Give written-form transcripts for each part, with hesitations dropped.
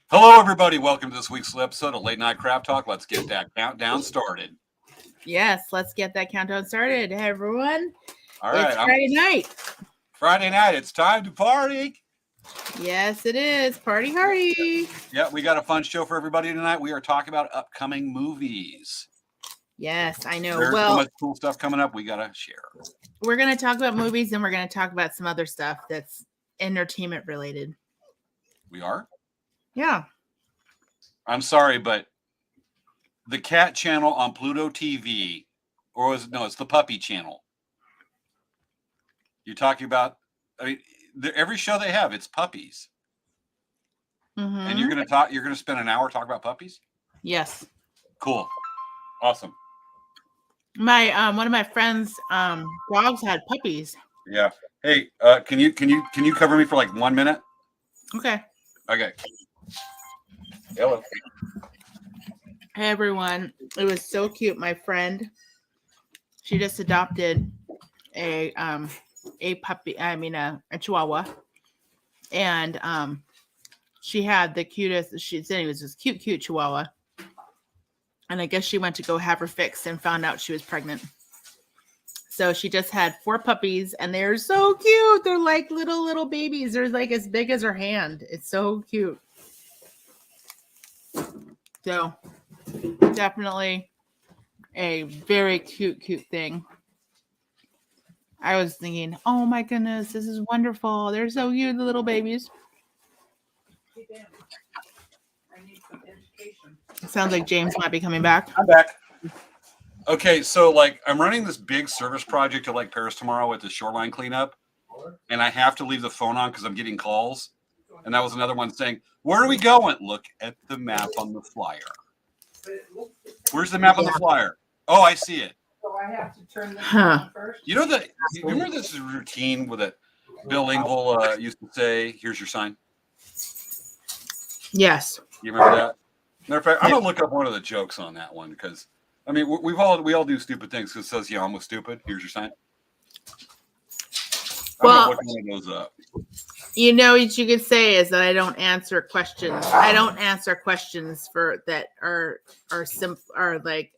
Hello, everybody. Welcome to this week's episode of Late Night Craft Talk. Let's get that countdown started. Yes, let's get that countdown started. Hey, everyone. All right. It's Friday night. Friday night. It's time to party. Yes, it is. Party hardy. Yeah, we got a fun show for everybody tonight. We are talking about upcoming movies. Yes, I know. There's so much cool stuff coming up we got to share. We're going to talk about movies and we're going to talk about some other stuff that's entertainment related. We are? Yeah. I'm sorry, but the cat channel on Pluto TV, or was it, no, it's the puppy channel. You're talking about, every show they have, it's puppies. Mm-hmm. And you're going to spend an hour talking about puppies? Yes. Cool. Awesome. My one of my friends' dogs had puppies. Yeah. Hey, can you cover me for like 1 minute? Okay. Okay. Hello. Hey everyone. It was so cute. My friend, she just adopted a puppy, a chihuahua. And she had the cutest, she said it was this cute chihuahua. And I guess she went to go have her fixed and found out she was pregnant. So she just had 4 puppies and they're so cute. They're like little babies. They're like as big as her hand. It's so cute. So definitely a very cute thing. I was thinking, oh my goodness, this is wonderful. They're so cute, the little babies. I need some education. It sounds like James might be coming back. I'm back. Okay, so like I'm running this big service project at Lake Paris tomorrow with the shoreline cleanup, and I have to leave the phone on because I'm getting calls. And that was another one saying, "Where are we going?" Look at the map on the flyer. Where's the map on the flyer? Oh, I see it. So I have to turn this on first. You remember this routine with it? Bill Engvall used to say, "Here's your sign." Yes. You remember that? Matter of fact, I'm gonna look up one of the jokes on that one because I mean we all do stupid things because it says yeah, almost stupid. Here's your sign. I'm gonna look one of those up. You know what you could say is that I don't answer questions. I don't answer questions for that are like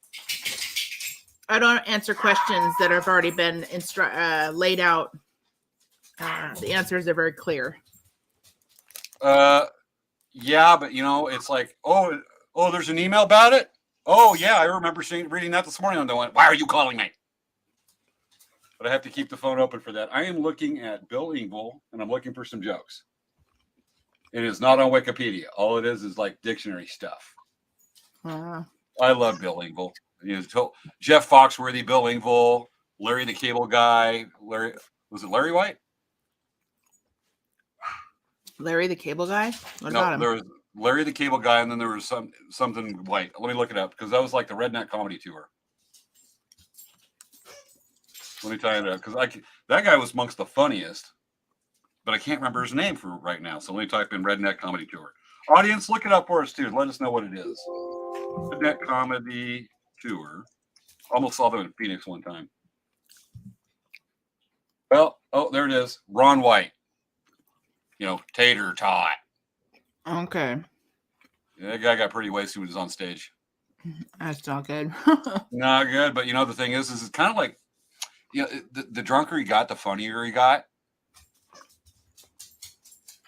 I don't answer questions that have already been laid out. The answers are very clear. Yeah, but it's like, oh, there's an email about it. Oh yeah, I remember reading that this morning. And I went, why are you calling me? But I have to keep the phone open for that. I am looking at Bill Engvall, and I'm looking for some jokes. It is not on Wikipedia. All it is like dictionary stuff. I love Bill Engvall. Jeff Foxworthy, Bill Engvall, Larry the Cable Guy. Was it Larry White? Larry the Cable Guy? No, there was Larry the Cable Guy, and then there was something white. Let me look it up because that was like the Redneck Comedy Tour. Let me tell you that because that guy was amongst the funniest, but I can't remember his name for right now. So let me type in Redneck Comedy Tour. Audience, look it up for us too. Let us know what it is. Redneck Comedy Tour. Almost saw them in Phoenix one time. Well, there it is. Ron White. Tater tot. Okay. Yeah, that guy got pretty wasted when he was on stage. That's not good. Not good, but the thing is it's kind of like, the drunker he got, the funnier he got.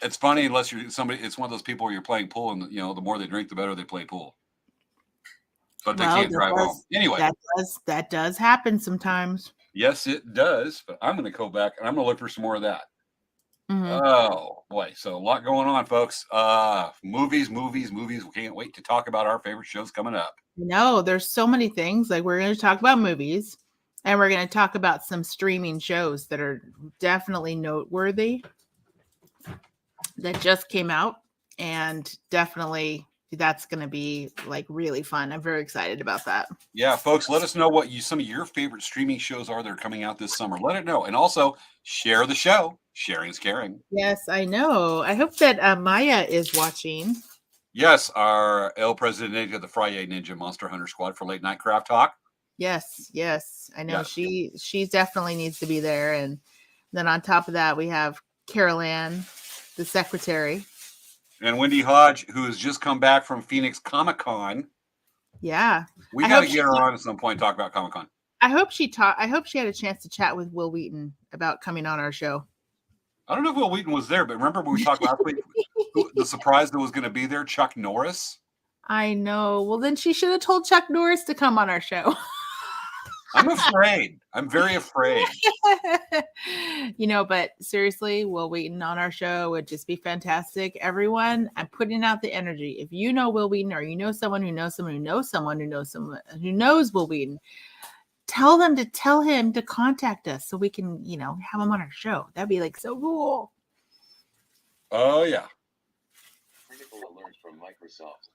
It's funny unless you're somebody. It's one of those people where you're playing pool, and the more they drink, the better they play pool. But they can't drive home anyway. That does happen sometimes. Yes, it does. But I'm going to go back and I'm going to look for some more of that. Mm-hmm. Oh boy, so a lot going on, folks. Movies. We can't wait to talk about our favorite shows coming up. No, there's so many things. Like we're going to talk about movies, and we're going to talk about some streaming shows that are definitely noteworthy that just came out, and definitely that's going to be like really fun. I'm very excited about that. Yeah, folks, let us know what some of your favorite streaming shows are that are coming out this summer. Let it know, and also share the show. Sharing is caring. Yes, I know. I hope that Maya is watching. Yes, our El Presidente of the Friday Ninja Monster Hunter Squad for Late Night Craft Talk. Yes. I know Yes. she definitely needs to be there. And then on top of that, we have Carol Ann, the secretary. And Wendy Hodge, who has just come back from Phoenix Comic-Con. Yeah. We I got to hope get her on at some point and talk about Comic-Con. I hope she had a chance to chat with Will Wheaton about coming on our show. I don't know if Will Wheaton was there, but remember when we talked last week, the surprise that was going to be there, Chuck Norris? I know. Well, then she should have told Chuck Norris to come on our show. I'm afraid. I'm very afraid. But seriously, Will Wheaton on our show would just be fantastic. Everyone, I'm putting out the energy. If you know Will Wheaton, or you know someone who knows someone who knows someone who knows someone who knows Will Wheaton, tell him to contact us so we can, have him on our show. That'd be like so cool. Oh yeah. Critical alert from Microsoft.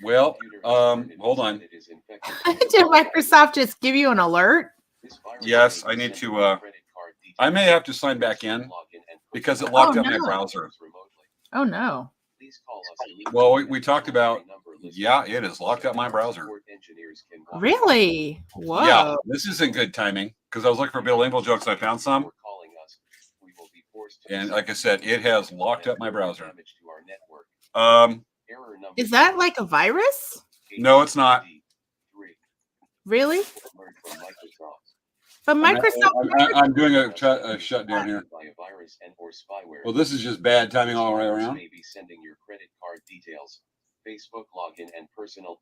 Well, hold on. Did Microsoft just give you an alert? Yes, I need to. I may have to sign back in because it locked up my browser. Oh no. Well, we talked about. Yeah, it has locked up my browser. Really? Whoa. Yeah, this isn't good timing because I was looking for Bill Engvall jokes and I found some. And like I said, it has locked up my browser. Is that like a virus? No, it's not. Really? But Microsoft. I'm doing a shutdown here. Well, this is just bad timing all the way around. Maybe sending your credit card details, Facebook login, and personal.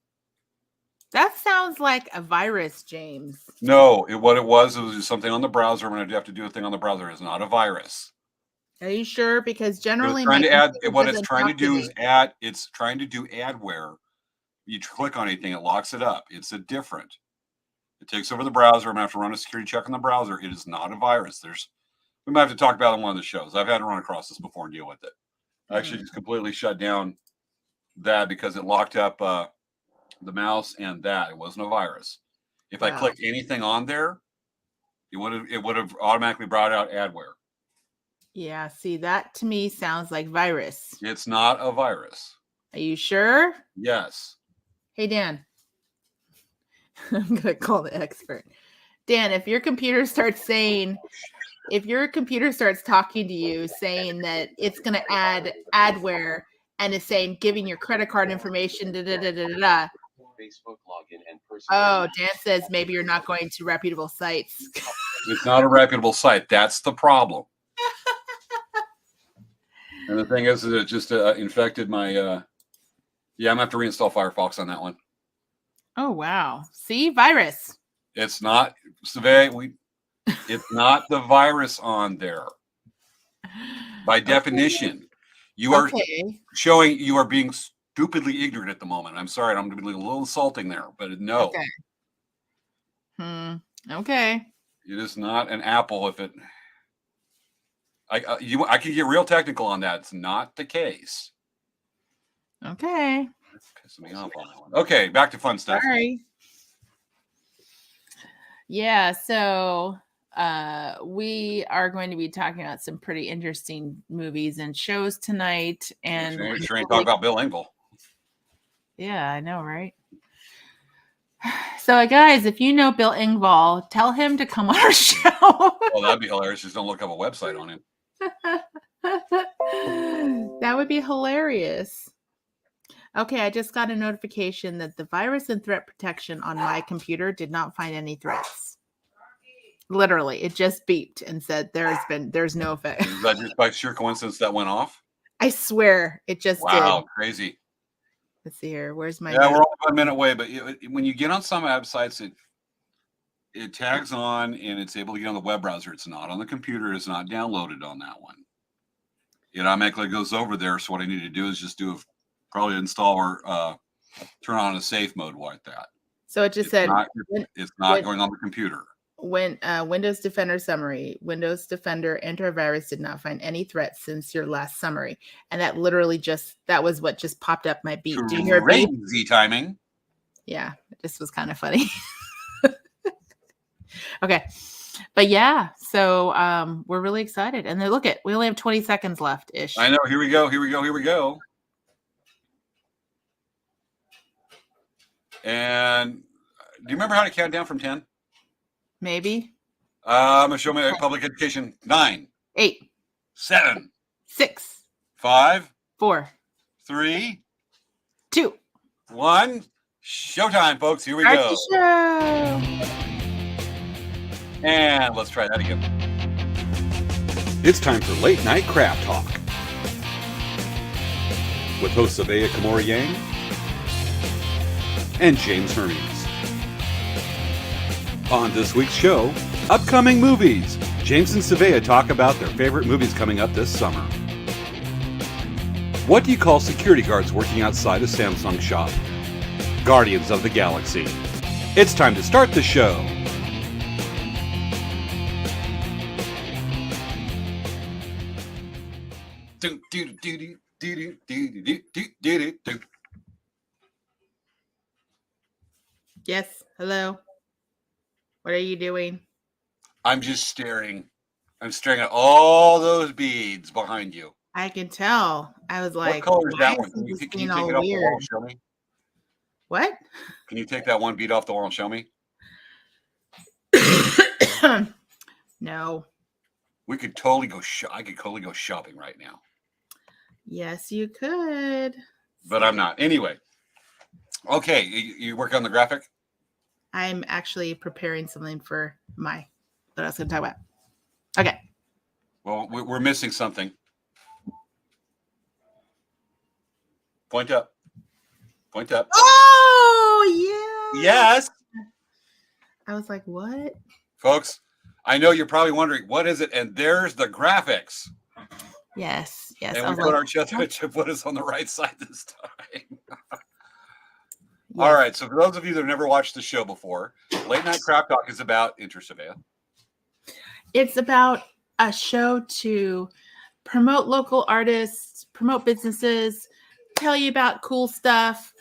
That sounds like a virus, James. No, what it was just something on the browser. When I have to do a thing on the browser, it's not a virus. Are you sure? Because generally, it's trying to do adware. You click on anything, it locks it up. It's a different. It takes over the browser. I'm gonna have to run a security check on the browser. It is not a virus. We might have to talk about it on one of the shows. I've had to run across this before and deal with it. I actually just completely shut down that because it locked up the mouse and that. It wasn't a virus. If I clicked anything on there, it would have automatically brought out adware. Yeah, see, that to me sounds like virus. It's not a virus. Are you sure? Yes. Hey, Dan. I'm going to call the expert. Dan, if your computer starts talking to you saying that it's going to add adware and is saying giving your credit card information, Facebook login and personal. Oh, Dan says maybe you're not going to reputable sites. It's not a reputable site. That's the problem. And the thing is, it just infected my. I'm gonna have to reinstall Firefox on that one. Oh wow! See, virus. It's not Svea. It's not the virus on there. By definition, you are showing you are being stupidly ignorant at the moment. I'm sorry, I'm going to be a little insulting there, but no. Okay. Okay. It is not an apple. If it, I can get real technical on that. It's not the case. Okay. That's pissing me off on that one. Okay, back to fun stuff. Sorry. Yeah, so we are going to be talking about some pretty interesting movies and shows tonight. And sure ain't talking about Bill Engvall. Yeah, I know, right? So, guys, if you know Bill Engvall, tell him to come on our show. Oh, that'd be hilarious. Just don't look up a website on him. That would be hilarious. Okay, I just got a notification that the virus and threat protection on my computer did not find any threats. Literally, it just beeped and said there's no effect. Is that just by sheer coincidence that went off? I swear it just did. Wow, crazy. Let's see here. Where's my? Yeah, we're only 1 minute away, but when you get on some websites, it tags on and it's able to get on the web browser. It's not on the computer. It's not downloaded on that one. It automatically goes over there. So what I need to do is just probably install or turn on a safe mode like that. So it just said it's not going on the computer. When Windows Defender summary, Windows Defender antivirus did not find any threats since your last summary. And that literally that was what just popped up my beep. Do you hear a beep? Crazy timing. Yeah, this was kind of funny. Okay. But yeah, so we're really excited. And then we only have 20 seconds left ish. I know. Here we go. And do you remember how to count down from 10? Maybe. I'm going to show my public education. 9, 8, 7, 6, 5, 4, 3, 2. 1. Showtime, folks. Here we Start go. the show. And let's try that again. It's time for Late Night Crap Talk with hosts Svea Kamori Yang and James Hermes. On this week's show, upcoming movies. James and Svea talk about their favorite movies coming up this summer. What do you call security guards working outside a Samsung shop? Guardians of the Galaxy. It's time to start the show. Do, do, do, do, do, do, do, do, do, do. Yes. Hello. What are you doing? I'm just staring. I'm staring at all those beads behind you. I can tell. I was like, what color is that why one? Can you this take being it all off the wall weird? and show me? What? Can you take that one bead off the wall and show me? No. We could totally go. I could totally go shopping right now, Yes, you could. but I'm not. Anyway, okay. You work on the graphic. I'm actually preparing something for what I was going to talk about. Okay. Well, we're missing something. Point up. Point up. Oh, yeah. Yes, I was like, what? folks. I know you're probably wondering what is it, and there's the graphics. Yes. Yes. And I we was put like, our chest to put us on the right side this time. yes. All right. So for those of you that have never watched the show before, Late Night Crap Talk is about Svea. It's about a show to promote local artists, promote businesses, tell you about cool stuff.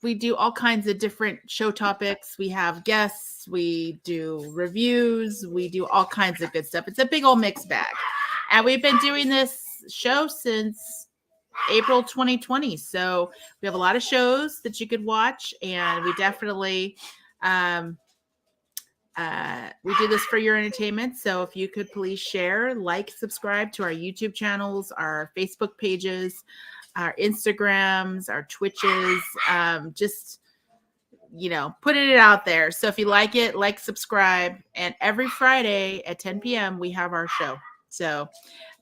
We do all kinds of different show topics. We have guests, we do reviews, we do all kinds of good stuff. It's a big old mixed bag. And we've been doing this show since April 2020. So we have a lot of shows that you could watch, and we definitely we do this for your entertainment. So if you could please share, like, subscribe to our YouTube channels, our Facebook pages, our Instagrams, our Twitches, just, putting it out there. So if you like it, like, subscribe. And every Friday at 10 p.m., we have our show. So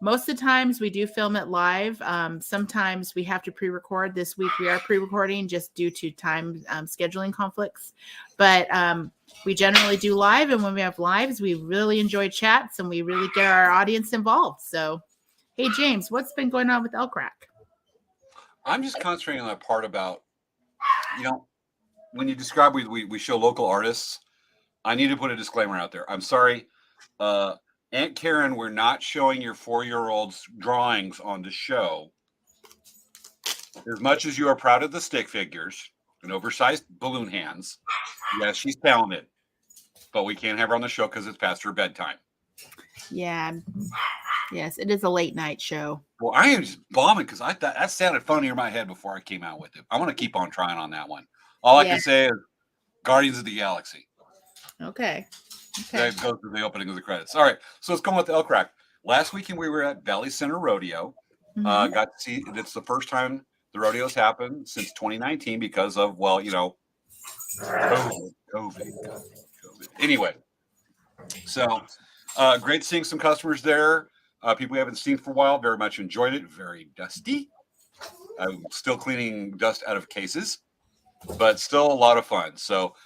most of the times we do film it live. Sometimes we have to pre-record. This week we are pre-recording just due to time scheduling conflicts. But we generally do live. And when we have lives, we really enjoy chats and we really get our audience involved. So, hey, James, what's been going on with Elk Rack? I'm just concentrating on that part about, when you describe we show local artists, I need to put a disclaimer out there. I'm sorry. Aunt Karen, we're not showing your 4-year-old's drawings on the show. As much as you are proud of the stick figures and oversized balloon hands, yes, she's talented, but we can't have her on the show because it's past her bedtime. Yeah. Yes, it is a late night show. Well, I am just bombing because I thought that sounded funnier in my head before I came out with it. I want to keep on trying on that one. All I can say is Guardians of the Galaxy. Okay. That goes to the opening of the credits. All right, so let's go with the Elk Rack. Last weekend we were at Valley Center Rodeo. Mhm. Got to see. It's the first time the rodeos happened since 2019 because of COVID. Anyway, so great seeing some customers there. People we haven't seen for a while. Very much enjoyed it. Very dusty. I'm still cleaning dust out of cases, but still a lot of fun. So.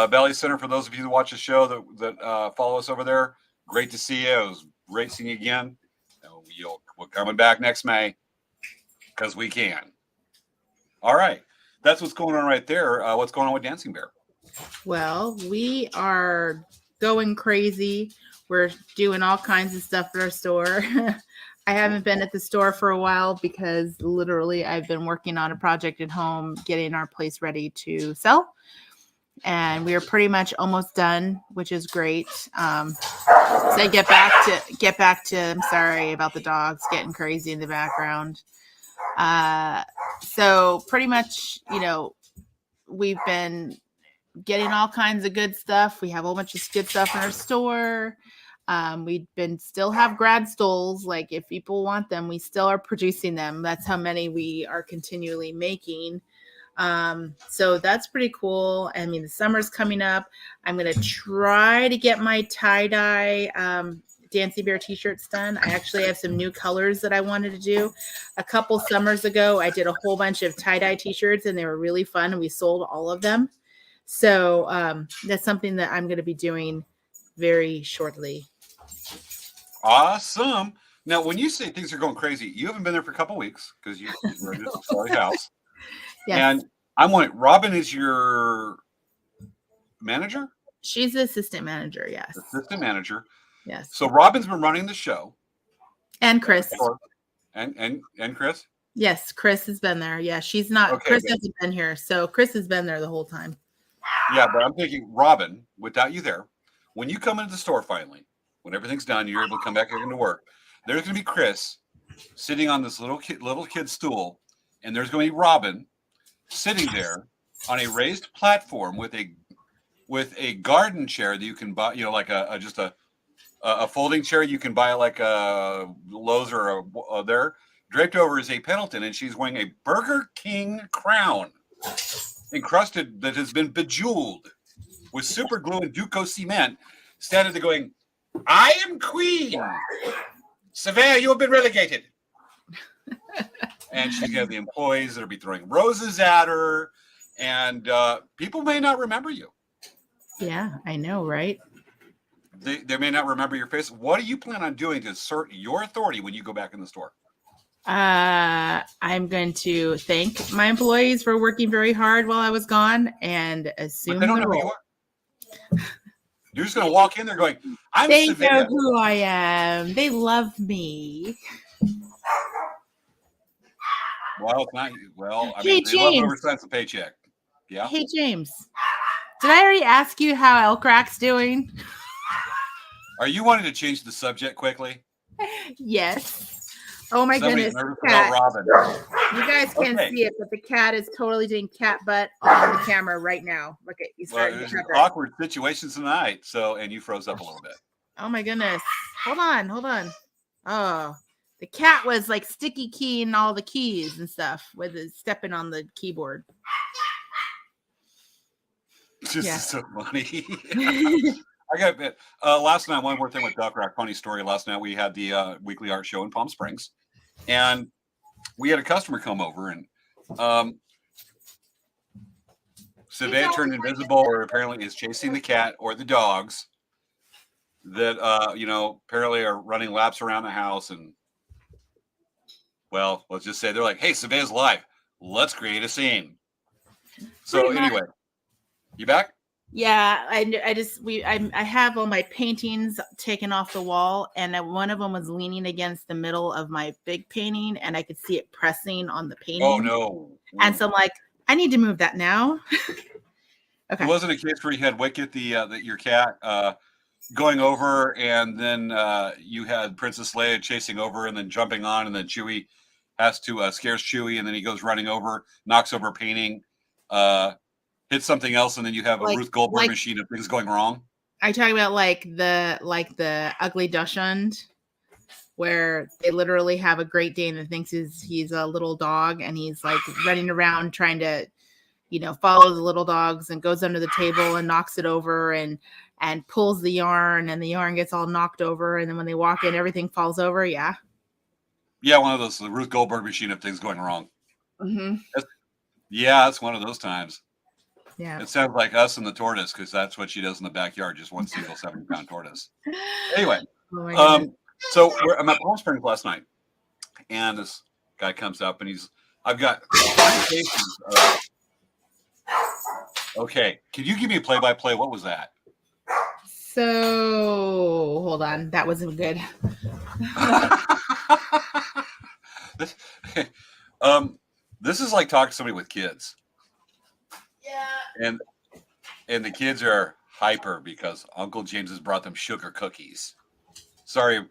Valley Center, for those of you that watch the show that follow us over there, great to see you. It was great seeing you again. We're coming back next May because we can. All right. That's what's going on right there. What's going on with Dancing Bear? Well, we are going crazy. We're doing all kinds of stuff at our store. I haven't been at the store for a while because literally I've been working on a project at home, getting our place ready to sell. And we are pretty much almost done, which is great. So get back to, I'm sorry about the dogs getting crazy in the background. So pretty much, we've been getting all kinds of good stuff. We have a whole bunch of good stuff in our store. We still have grad stoles. Like if people want them, we still are producing them. That's how many we are continually making. So that's pretty cool. I mean, the summer's coming up. I'm going to try to get my tie-dye Dancy Bear t-shirts done. I actually have some new colors that I wanted to do. A couple summers ago, I did a whole bunch of tie-dye t-shirts and they were really fun and we sold all of them. So that's something that I'm going to be doing very shortly. Awesome. Now, when you say things are going crazy, you haven't been there for a couple weeks because you're in a sorry house. Yes. And I'm wondering, Robin is your manager? She's the assistant manager. Yes. Assistant manager. Yes. So Robin's been running the show. And Chris. And Chris? Yes, Chris has been there. Yeah, she's not. Okay, Chris good. hasn't been here. So Chris has been there the whole time. Yeah, but I'm thinking, Robin, without you there, when you come into the store finally, when everything's done, you're able to come back into work, there's going to be Chris sitting on this little kid stool, and there's going to be Robin sitting there on a raised platform with a garden chair that you can buy, like a folding chair you can buy like a Lowe's or there. Draped over is a Pendleton, and she's wearing a Burger King crown encrusted that has been bejeweled with super glue and Duco cement, standing there going, "I am queen. Svea, you have been relegated." And she's got the employees that'll be throwing roses at her, and people may not remember you. Yeah, I know, right? They may not remember your face. What do you plan on doing to assert your authority when you go back in the store? I'm going to thank my employees for working very hard while I was gone and assume But they don't the know who role. you are. You're just going to walk in there going, "I'm They Svea." know who I am. They love me. Well, it's not you. Well, I Hey, mean, they love James. whoever signs the paycheck. Yeah. Hey, James. Did I already ask you how Elk Rack's doing? Are you wanting to change the subject quickly? Yes. Oh my Somebody's goodness. nervous Cat. about Robin. You guys can't Okay. see it, but the cat is totally doing cat butt on the camera right now. Look at he's Well, starting there's to an cover it. awkward situation tonight. And you froze up a little bit. Oh my goodness. Hold on. Oh, the cat was like sticky keying all the keys and stuff with his stepping on the keyboard. This Yeah. is so funny. I got a bit. Last night, one more thing with Duck Rack. Funny story. Last night we had the weekly art show in Palm Springs, and we had a customer come over, and Svea turned invisible, or apparently is chasing the cat or the dogs that apparently are running laps around the house. And well, let's just say they're like, "Hey, Svea's live. Let's create a scene." So Pretty much. anyway, you back? Yeah, I have all my paintings taken off the wall, and one of them was leaning against the middle of my big painting, and I could see it pressing on the painting. Oh no! And so I'm like, I need to move that now. Okay. It wasn't a case where you had Wicket, your cat, going over, and then you had Princess Leia chasing over, and then jumping on, and then Chewie has to scares Chewie, and then he goes running over, knocks over a painting, hits something else, and then you have a Ruth Goldberg machine of things going wrong. I talk about like the Ugly Dachshund, where they literally have a Great Dane that thinks he's a little dog, and he's like running around trying to, follow the little dogs, and goes under the table and knocks it over and pulls the yarn, and the yarn gets all knocked over, and then when they walk in, everything falls over. Yeah. Yeah, one of those, the Ruth Goldberg machine of things going wrong. Mm-hmm. That's one of those times. Yeah. It sounds like us and the tortoise, because that's what she does in the backyard, just one single 70-pound tortoise. Anyway, Oh my goodness. so I'm at Palm Springs last night, and this guy comes up, and I've got 3 cases of, okay, can you give me a play-by-play? What was that? So hold on, that wasn't good. This is like talking to somebody with kids. Yeah. And the kids are hyper because Uncle James has brought them sugar cookies. Sorry,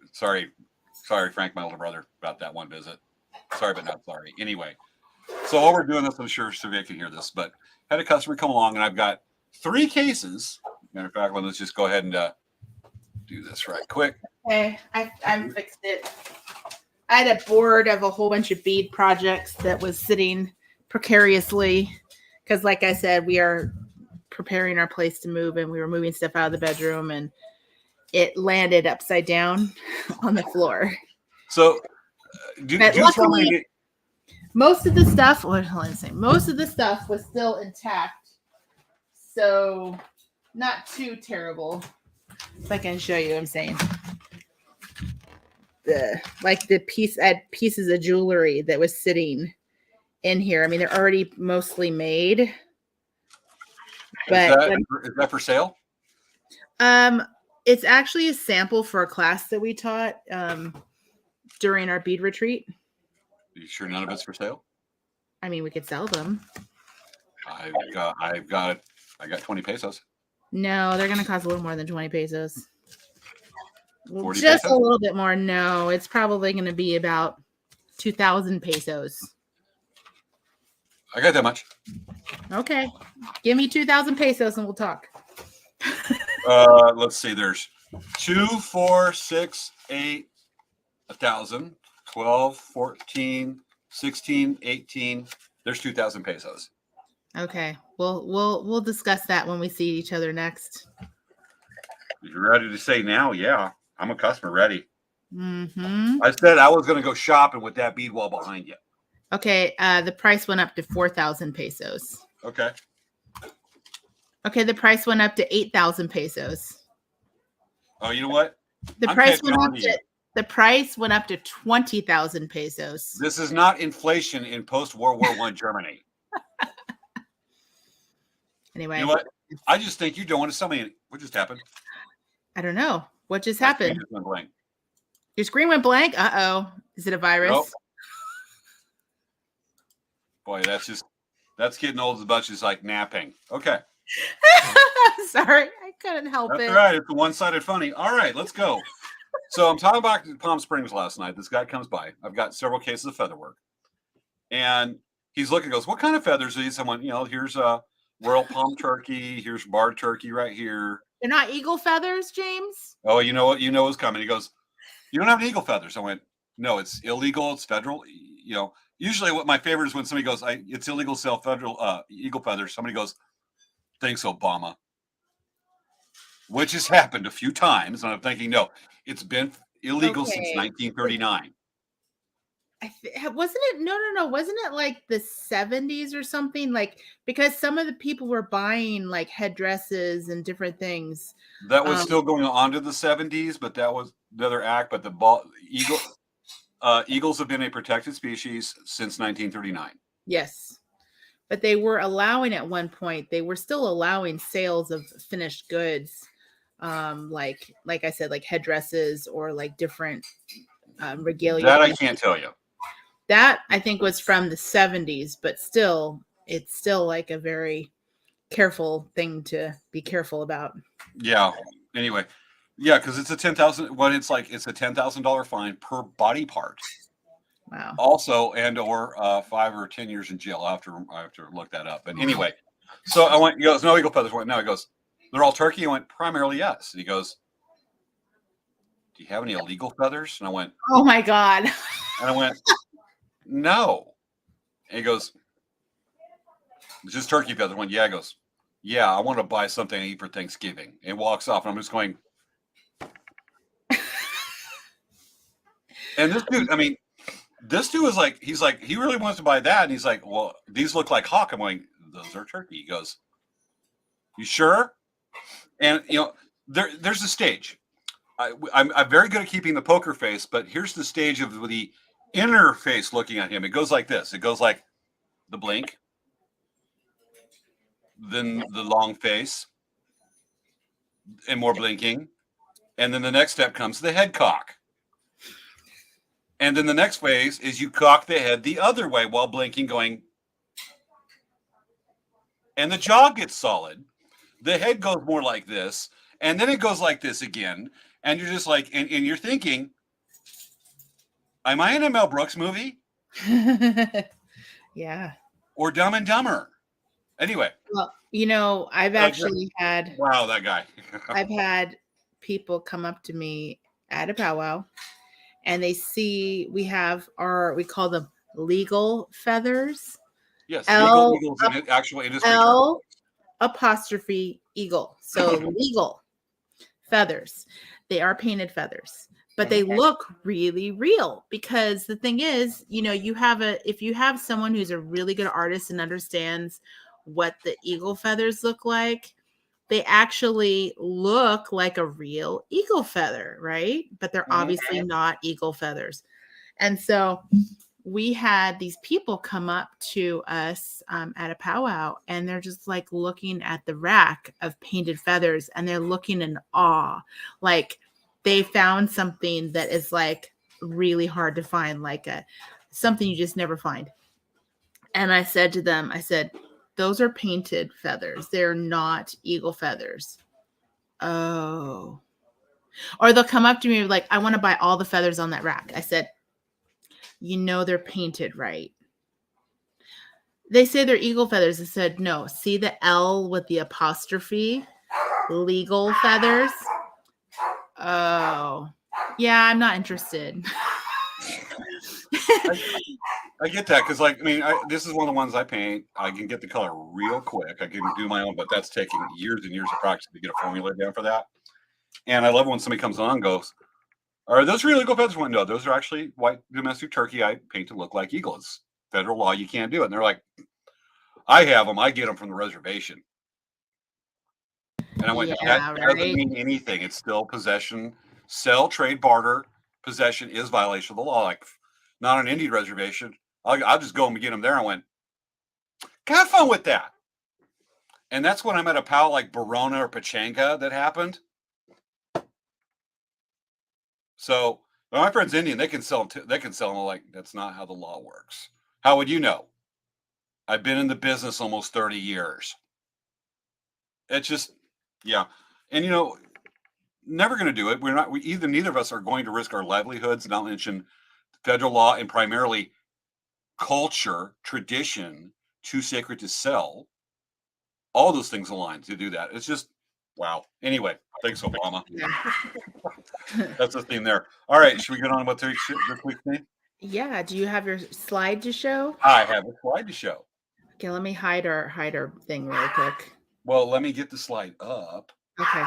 Frank, my older brother, about that one visit. Sorry, but not sorry. Anyway, so while we're doing this, I'm sure Svea can hear this, but had a customer come along, and I've got 3 cases. Matter of fact, let's just go ahead and do this right quick. Okay, I fixed it. I had a board of a whole bunch of bead projects that was sitting precariously because, like I said, we are preparing our place to move, and we were moving stuff out of the bedroom, and it landed upside down on the floor. So, But luckily, most of the stuff. Most of the stuff was still intact, so not too terrible. If I can show you, I'm saying. The pieces of jewelry that was sitting in here. I mean, they're already mostly made. But is that for sale? It's actually a sample for a class that we taught during our bead retreat. Are you sure none of it's for sale? I mean, we could sell them. I got 20 pesos. No, they're gonna cost a little more than 20 pesos. 40 Just pesos? a little bit more. No, it's probably going to be about 2,000 pesos. I got that much. Okay. Give me 2,000 pesos and we'll talk. Let's see. There's 2, 4, 6, 8, 1,000, 12, 14, 16, 18. There's 2,000 pesos. Okay. We'll discuss that when we see each other next. You're ready to say now? Yeah. I'm a customer ready. Mm-hmm. I said I was going to go shopping with that bead wall behind you. Okay. The price went up to 4,000 pesos. Okay. Okay. The price went up to 8,000 pesos. Oh, you know what? The price went up to 20,000 pesos. This is not inflation in post-World War I Germany. Anyway. You know what? I just think you don't want to sell me. What just happened? I don't know. What just happened? Blank. Your screen went blank? Uh-oh. Is it a virus? Nope. Boy, that's getting old as much as like napping. Okay. Sorry, I couldn't help That's it. all right. It's a one-sided funny. All right, let's go. So I'm talking about Palm Springs last night. This guy comes by. I've got several cases of feather work. And he's looking, goes, what kind of feathers are these? Someone, here's a royal palm turkey. Here's barred turkey right here. They're not eagle feathers, James? Oh, you know what? You know what's coming. He goes, you don't have any eagle feathers. I went, no, it's illegal. It's federal. Usually what my favorite is when somebody goes, it's illegal to sell federal eagle feathers. Somebody goes, thanks, Obama. Which has happened a few times. And I'm thinking, no, it's been illegal since 1939. Wasn't it? No. Wasn't it like the 70s or something? Like, because some of the people were buying like headdresses and different things. That was still going on to the 70s, but that was the other act. But eagles have been a protected species since 1939. Yes. But they were allowing at one point, they were still allowing sales of finished goods. Like I said, like headdresses or like different regalia. That I can't tell you. That I think was from the 70s, but still, it's still like a very careful thing to be careful about. Yeah. Anyway, yeah, because it's a $10,000 fine per body part. Wow. Also, and or 5 or 10 years in jail. I have to look that up. But anyway, so I went. He goes, no eagle feathers. I went, no. He goes, they're all turkey. I went, primarily yes. And he goes, do you have any illegal feathers? And I went, oh my God. And I went, no. And he goes, it's just turkey feathers. I went, yeah. He goes, yeah, I want to buy something to eat for Thanksgiving. And walks off. And I'm just going. And this dude is like, he really wants to buy that. And he's like, well, these look like hawk. I'm going, those are turkey. He goes, you sure? And, there's a stage. I'm very good at keeping the poker face, but here's the stage of the inner face looking at him. It goes like this. It goes like the blink, then the long face, and more blinking. And then the next step comes the head cock. And then the next phase is you cock the head the other way while blinking, going. And the jaw gets solid. The head goes more like this. And then it goes like this again. And you're just like, and you're thinking, am I in a Mel Brooks movie? Yeah. Or Dumb and Dumber? Anyway. Well, I've actually had. Wow, that guy. I've had people come up to me at a powwow and they see we call them legal feathers. Yes, legal L eagles in actual industry term. L apostrophe eagle. So legal feathers. They are painted feathers, but they look really real because the thing is, if you have someone who's a really good artist and understands what the eagle feathers look like, they actually look like a real eagle feather, right? But they're obviously not eagle feathers. And so we had these people come up to us at a powwow, and they're just like looking at the rack of painted feathers, and they're looking in awe, like they found something that is like really hard to find, like something you just never find. And I said to them, those are painted feathers. They're not eagle feathers. Oh. Or they'll come up to me like, I want to buy all the feathers on that rack. I said, they're painted, right? They say they're eagle feathers. I said, no, see the L with the apostrophe? Legal feathers? Oh. Yeah, I'm not interested. I get that because, this is one of the ones I paint. I can get the color real quick. I can do my own, but that's taking years and years of practice to get a formula down for that. And I love when somebody comes on and goes, are those real eagle feathers? No, those are actually white domestic turkey I paint to look like eagles. Federal law, you can't do it. And they're like, I have them. I get them from the reservation. And I went, that doesn't mean anything. It's still possession, sell, trade, barter. Possession is violation of the law. Like, not an Indian reservation. I'll just go and get them there. I went, have fun with that. And that's when I'm at a powwow like Barona or Pachanga that happened. So my friend's Indian. They can sell them. They can sell them. Like, that's not how the law works. How would you know? I've been in the business almost 30 years. It's just, yeah. And never going to do it. Neither of us are going to risk our livelihoods, not mention federal law and primarily culture, tradition, too sacred to sell. All those things align to do that. It's just, wow. Anyway, thanks, Obama. That's the theme there. All right, should we get on with this week's theme? Yeah. Do you have your slide to show? I have a slide to show. Okay, let me hide our thing really quick. Well, let me get the slide up. Okay.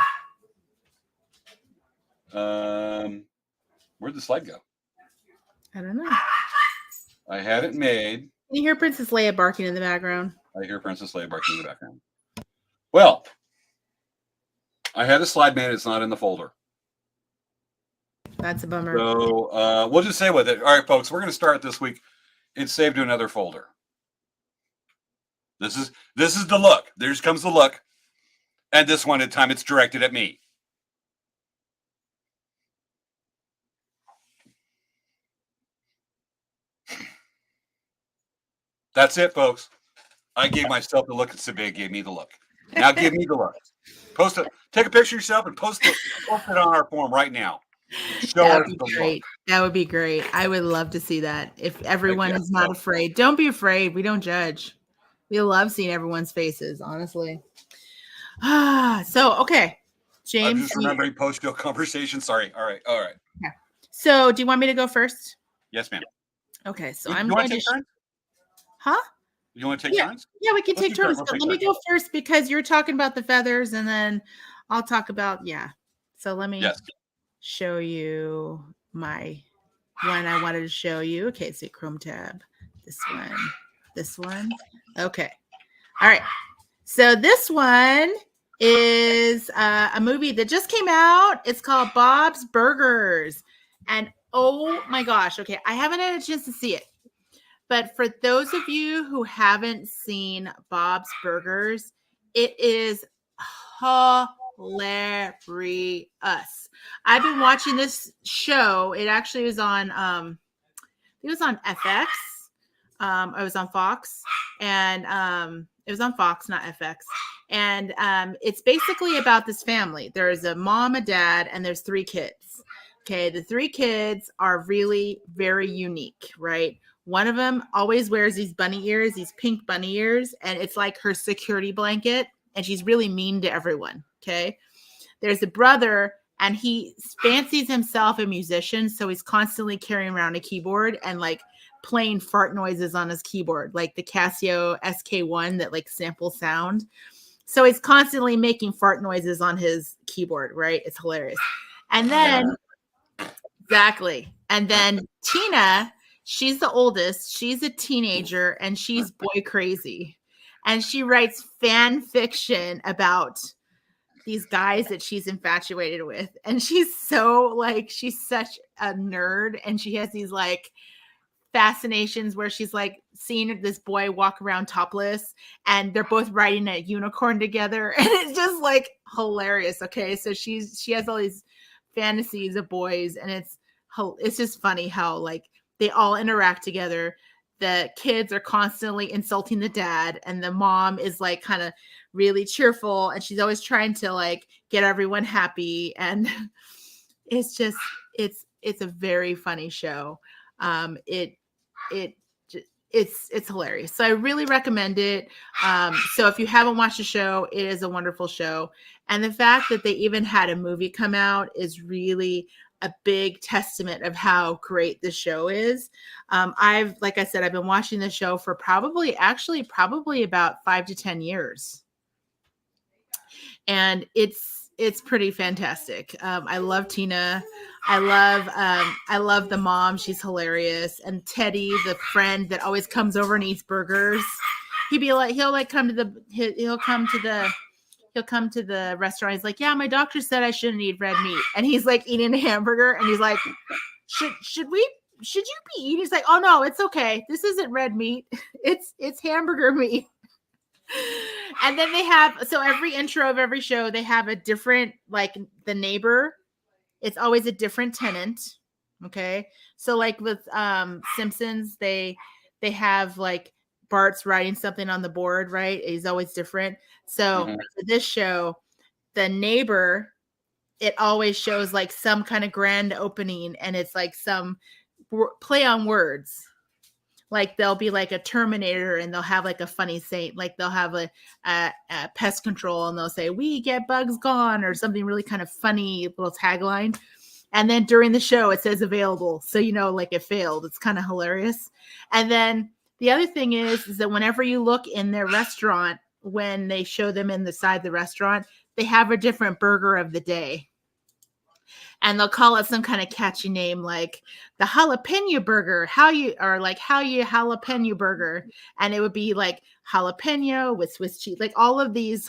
Where'd the slide go? I don't know. I had it made. Can you hear Princess Leia barking in the background? I hear Princess Leia barking in the background. Well, I had a slide made. It's not in the folder. That's a bummer. So we'll just say with it. All right, folks, we're going to start this week. It's saved to another folder. This is the look. There comes the look. And this one at a time, it's directed at me. That's it, folks. I gave myself the look and Svea gave me the look. Now give me the look. Post it. Take a picture of yourself and post it on our forum right now. Show that us would the be great. look. That would be great. I would love to see that. If everyone is not afraid, don't be afraid. We don't judge. We love seeing everyone's faces, honestly. So okay, James. I'm just remembering post-show conversation. Sorry. All right. Yeah. So, do you want me to go first? Yes, ma'am. Okay. So I'm going to take turns. Huh? You want to take turns? Yeah, we can take turns. But let me go first because you're talking about the feathers, and then I'll talk about So let me show you my one I wanted to show you. Okay, so Chrome tab. This one. Okay. All right. So this one is a movie that just came out. It's called Bob's Burgers. And oh my gosh. Okay. I haven't had a chance to see it. But for those of you who haven't seen Bob's Burgers, it is hilarious. I've been watching this show. It actually was on it was on FX. It was on Fox, and it was on Fox, not FX. And it's basically about this family. There's a mom, a dad, and there's 3 kids. Okay, the 3 kids are really very unique, right? One of them always wears these bunny ears, these pink bunny ears, and it's like her security blanket, and she's really mean to everyone, okay? There's a brother, and he fancies himself a musician, so he's constantly carrying around a keyboard and like playing fart noises on his keyboard, like the Casio SK1 that like samples sound. So he's constantly making fart noises on his keyboard, right? It's hilarious. And then exactly. And then Tina, she's the oldest. She's a teenager and she's boy crazy. And she writes fan fiction about these guys that she's infatuated with. And she's so like, she's such a nerd. And she has these like fascinations where she's like seeing this boy walk around topless and they're both riding a unicorn together. And it's just like hilarious. Okay. So she has all these fantasies of boys, and it's just funny how like they all interact together. The kids are constantly insulting the dad, and the mom is like kind of really cheerful, and she's always trying to like get everyone happy. And it's just it's a very funny show. It's hilarious. So I really recommend it. So if you haven't watched the show, it is a wonderful show. And the fact that they even had a movie come out is really a big testament of how great the show is. Like I said, I've been watching the show for probably about 5 to 10 years. And it's pretty fantastic. I love Tina. I love the mom. She's hilarious. And Teddy, the friend that always comes over and eats burgers. He'll come to the restaurant. He's like, yeah, my doctor said I shouldn't eat red meat. And he's like eating a hamburger and he's like, should you be eating? He's like, oh no, it's okay. This isn't red meat. It's hamburger meat. And then so every intro of every show, they have a different, like the neighbor. It's always a different tenant. Okay. So like with Simpsons, they have like Bart's writing something on the board, right? He's always different. So for this show, the neighbor, it always shows like some kind of grand opening, and it's like some play on words. Like there'll be like a Terminator, and they'll have like a funny saying, like they'll have a pest control, and they'll say, "We get bugs gone," or something really kind of funny little tagline. And then during the show, it says available, so you know, like it failed. It's kind of hilarious. And then the other thing is that whenever you look in their restaurant, when they show them inside the restaurant, they have a different burger of the day. And they'll call it some kind of catchy name, like the jalapeno burger, how you jalapeno burger. And it would be like jalapeno with Swiss cheese, like all of these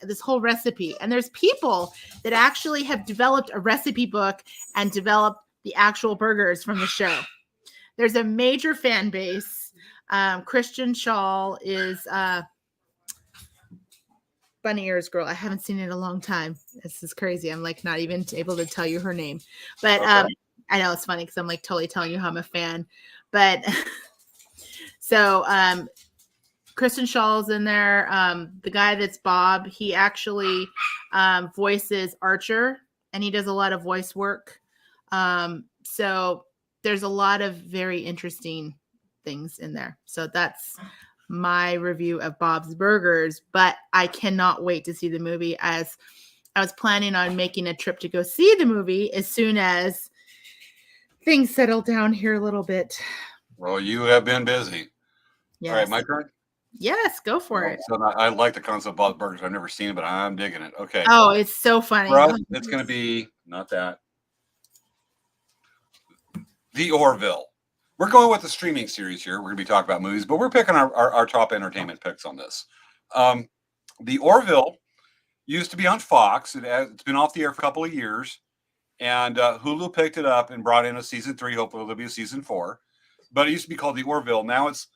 this whole recipe. And there's people that actually have developed a recipe book and developed the actual burgers from the show. There's a major fan base. Christian Shaw is Bunny Ears girl. I haven't seen it in a long time. This is crazy. I'm like not even able to tell you her name, but okay. I know it's funny because I'm like totally telling you how I'm a fan. But so Kristen Shaw's in there. The guy that's Bob, he actually voices Archer, and he does a lot of voice work. So there's a lot of very interesting things in there. So that's my review of Bob's Burgers, but I cannot wait to see the movie, as I was planning on making a trip to go see the movie as soon as things settle down here a little bit. Well, you have been busy. Yes. All right, my turn? Yes, go for it. So I like the concept of Bob's Burgers. I've never seen it, but I'm digging it. Okay. Oh, it's so funny. For us, it's going to be not that. The Orville. We're going with the streaming series here. We're going to be talking about movies, but we're picking our top entertainment picks on this. The Orville used to be on Fox. It's been off the air for a couple of years, and Hulu picked it up and brought in a season 3. Hopefully there'll be a season 4. But it used to be called The Orville. Now it's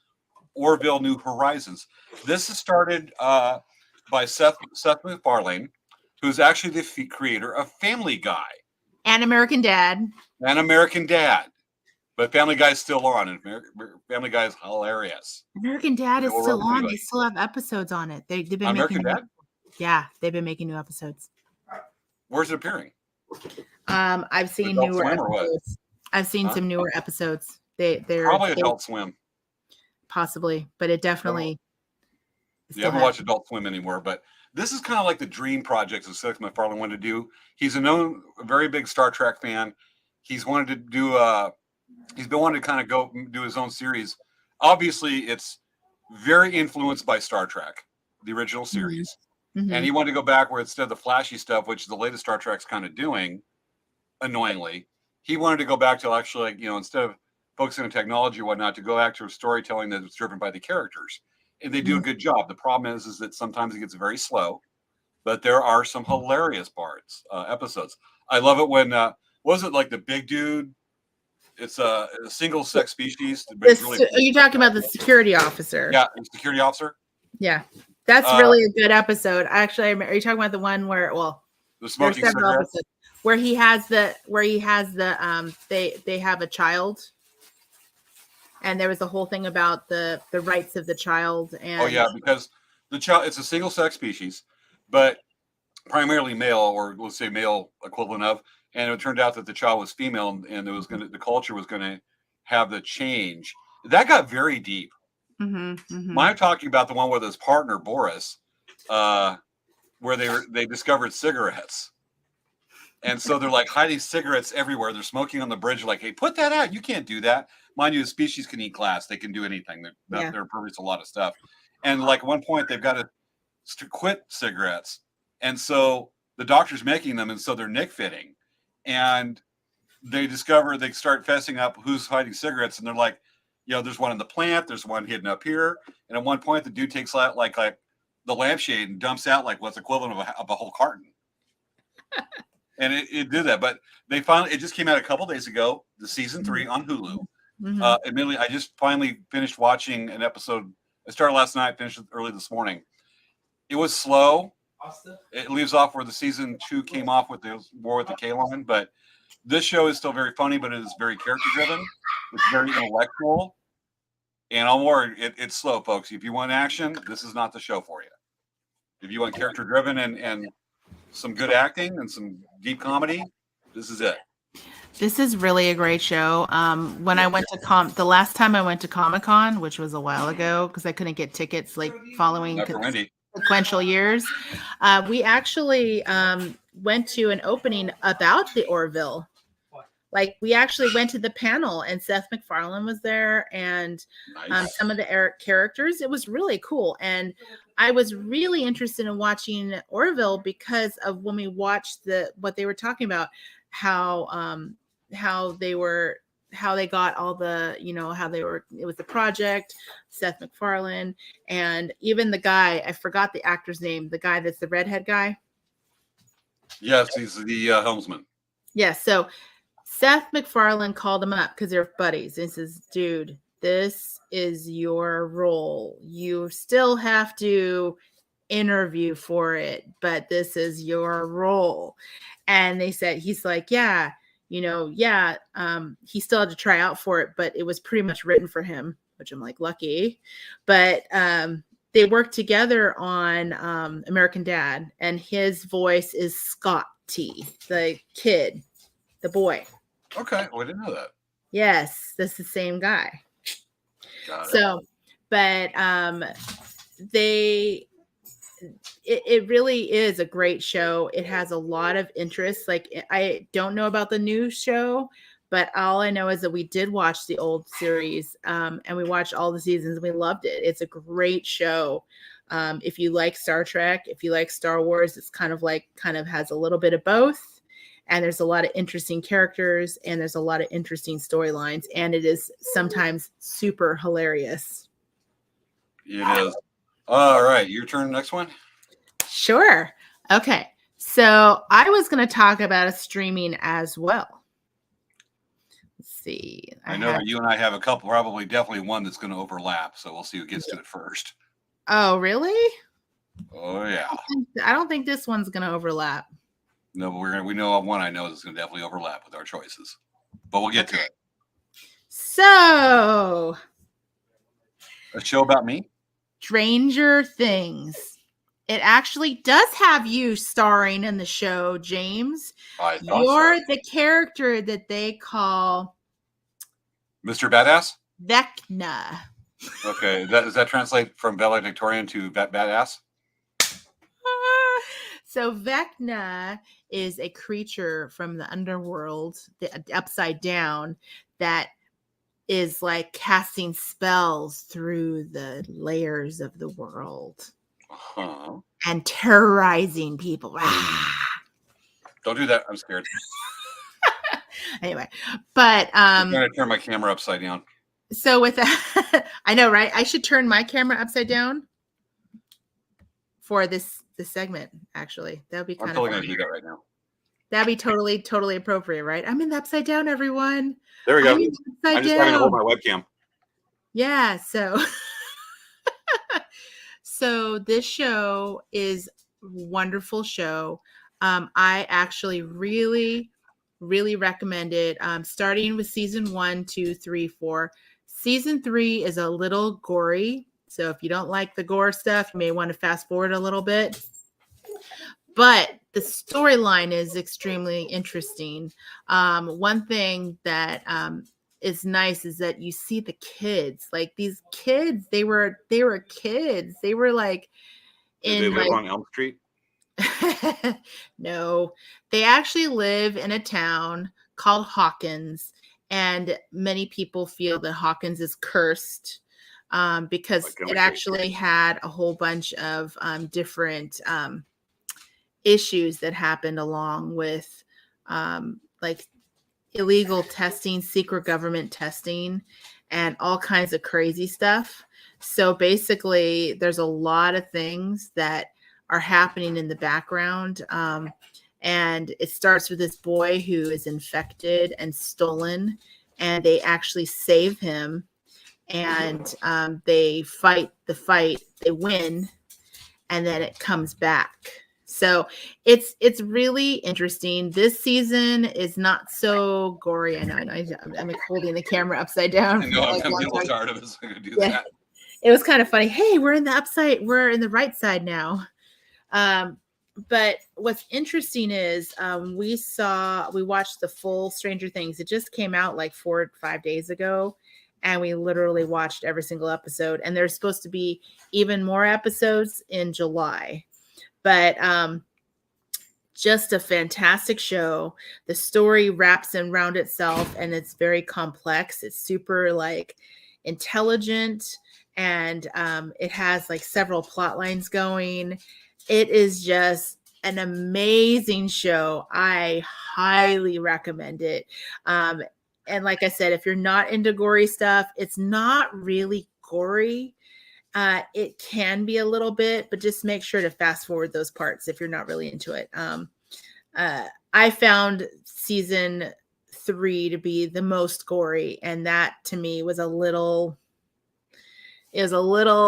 Orville New Horizons. This is started by Seth MacFarlane, who's actually the creator of Family Guy. And American Dad. But Family Guy is still on, and Family Guy is hilarious. American Dad is still on. They still have episodes on it. They've been American Dad? Yeah, they've been making new episodes. Where's it appearing? I've seen newer episodes. I've seen some newer episodes. They're probably Adult Swim. Possibly, but it definitely. You haven't watched Adult Swim anymore, but This is kind of like the dream project that Seth MacFarlane wanted to do. He's a very big Star Trek fan. He's wanted to do he's been wanting to kind of go do his own series. Obviously, it's very influenced by Star Trek, the original series. Mm-hmm. And he wanted to go back where instead of the flashy stuff, which the latest Star Trek's kind of doing, annoyingly, he wanted to go back to actually, like, instead of focusing on technology or whatnot, to go back to a storytelling that's driven by the characters. And they do a good job. The problem is that sometimes it gets very slow, but there are some hilarious parts, episodes. I love it when, was it like the big dude? It's a single sex species. Are you talking about the security officer? Yeah, the security officer. Yeah, that's really a good episode. Actually, are you talking about the one where, the smoking cigarettes? Where he has the they have a child, and there was a whole thing about the rights of the child. And because the child, it's a single sex species, but primarily male, or let's say male equivalent of. And it turned out that the child was female, and the culture was gonna have the change. That got very deep. I'm talking about the one with his partner Boris, where they discovered cigarettes, and so they're like hiding cigarettes everywhere. They're smoking on the bridge. Like, hey, put that out. You can't do that. Mind you, the species can eat glass. They can do anything. They're impervious to a lot of stuff. And like at one point, they've got to quit cigarettes, and so the doctor's making them, and so they're nick fitting. And they start fessing up who's hiding cigarettes, and they're like, there's one in the plant, there's one hidden up here, and at one point the dude takes out like the lampshade and dumps out like what's equivalent of a whole carton. And it did that, but it just came out a couple days ago, the season 3 on Hulu. Admittedly, I just finally finished watching an episode. I started last night, finished it early this morning. It was slow. It leaves off where the season 2 came off with the war with the K-line, but this show is still very funny, but it is very character driven. It's very intellectual, and it's slow, folks. If you want action, this is not the show for you. If you want character driven and some good acting and some deep comedy, this is it. This is really a great show. When I went to the last time I went to Comic-Con, which was a while ago, because I couldn't get tickets like following sequential years, we actually went to an opening about the Orville. Like, we actually went to the panel, and Seth MacFarlane was there, and some of the characters. It was really cool, and I was really interested in watching Orville because of when we watched what they were talking about, how they got all the, how they were. It was the project, Seth MacFarlane, and even the guy. I forgot the actor's name. The guy that's the redhead guy. Yes, he's the helmsman. Yeah, so Seth MacFarlane called him up because they're buddies and says, dude, this is your role. You still have to interview for it, but this is your role. And he's like, he still had to try out for it, but it was pretty much written for him, which I'm like, lucky. But they worked together on American Dad, and his voice is Scotty, the kid, the boy. Okay, I didn't know that. Yes, that's the same guy. Got it. So, but it really is a great show. It has a lot of interest. Like, I don't know about the new show, but all I know is that we did watch the old series, and we watched all the seasons, and we loved it. It's a great show. If you like Star Trek, if you like Star Wars, it's kind of has a little bit of both. And there's a lot of interesting characters, and there's a lot of interesting storylines, and it is sometimes super hilarious. It is. All right, your turn. Next one. Sure. Okay. So I was going to talk about a streaming as well. Let's see. I know you and I have a couple, definitely one that's going to overlap. So we'll see who gets to it first. Oh, really? Oh, yeah. I don't think this one's going to overlap. No, but we know of one I know is going to definitely overlap with our choices. But we'll get to it. So, a show about me? Stranger Things. It actually does have you starring in the show, James. I thought You're the character that they call Mr. Badass? Vecna. Okay. Does that translate from valedictorian to badass? So Vecna is a creature from the underworld, the upside down, that is like casting spells through the layers of the world Huh. and terrorizing people. Don't do that. I'm scared. Anyway, but I'm trying to turn my camera upside down. so with that, I know, right? I should turn my camera upside down for this segment. Actually, that would be I'm kind of totally going fun. to do that right now. That'd be totally appropriate, right? I'm in the upside down, everyone. There we go. I'm in the upside I'm just having to hold down. my webcam. Yeah, so so this show is a wonderful show. I actually really recommend it. Starting with season 1, 2, 3, 4. Season 3 is a little gory, so if you don't like the gore stuff, you may want to fast forward a little bit. But the storyline is extremely interesting. One thing that is nice is that you see the kids. Like these kids, they were kids. They were like Did they in live like on Elm Street? no, they actually live in a town called Hawkins, and many people feel that Hawkins is cursed because Like, it actually had a whole bunch of different issues that happened along with like illegal testing, secret government testing, and all kinds of crazy stuff. So basically, there's a lot of things that are happening in the background. And it starts with this boy who is infected and stolen, and they actually save him. And they fight the fight, they win, and then it comes back. So it's really interesting. This season is not so gory. I know. I'm like holding the camera upside down. I know. Like I'm one a little time. tired of us going to do Yeah. that. It was kind of funny. Hey, we're in the right side now. But what's interesting is we watched the full Stranger Things. It just came out like 4 or 5 days ago, and we literally watched every single episode. And there's supposed to be even more episodes in July. But just a fantastic show. The story wraps around itself, and it's very complex. It's super like intelligent, and it has like several plot lines going. It is just an amazing show. I highly recommend it. And like I said, if you're not into gory stuff, it's not really gory. It can be a little bit, but just make sure to fast forward those parts if you're not really into it. I found season 3 to be the most gory, and that to me was a little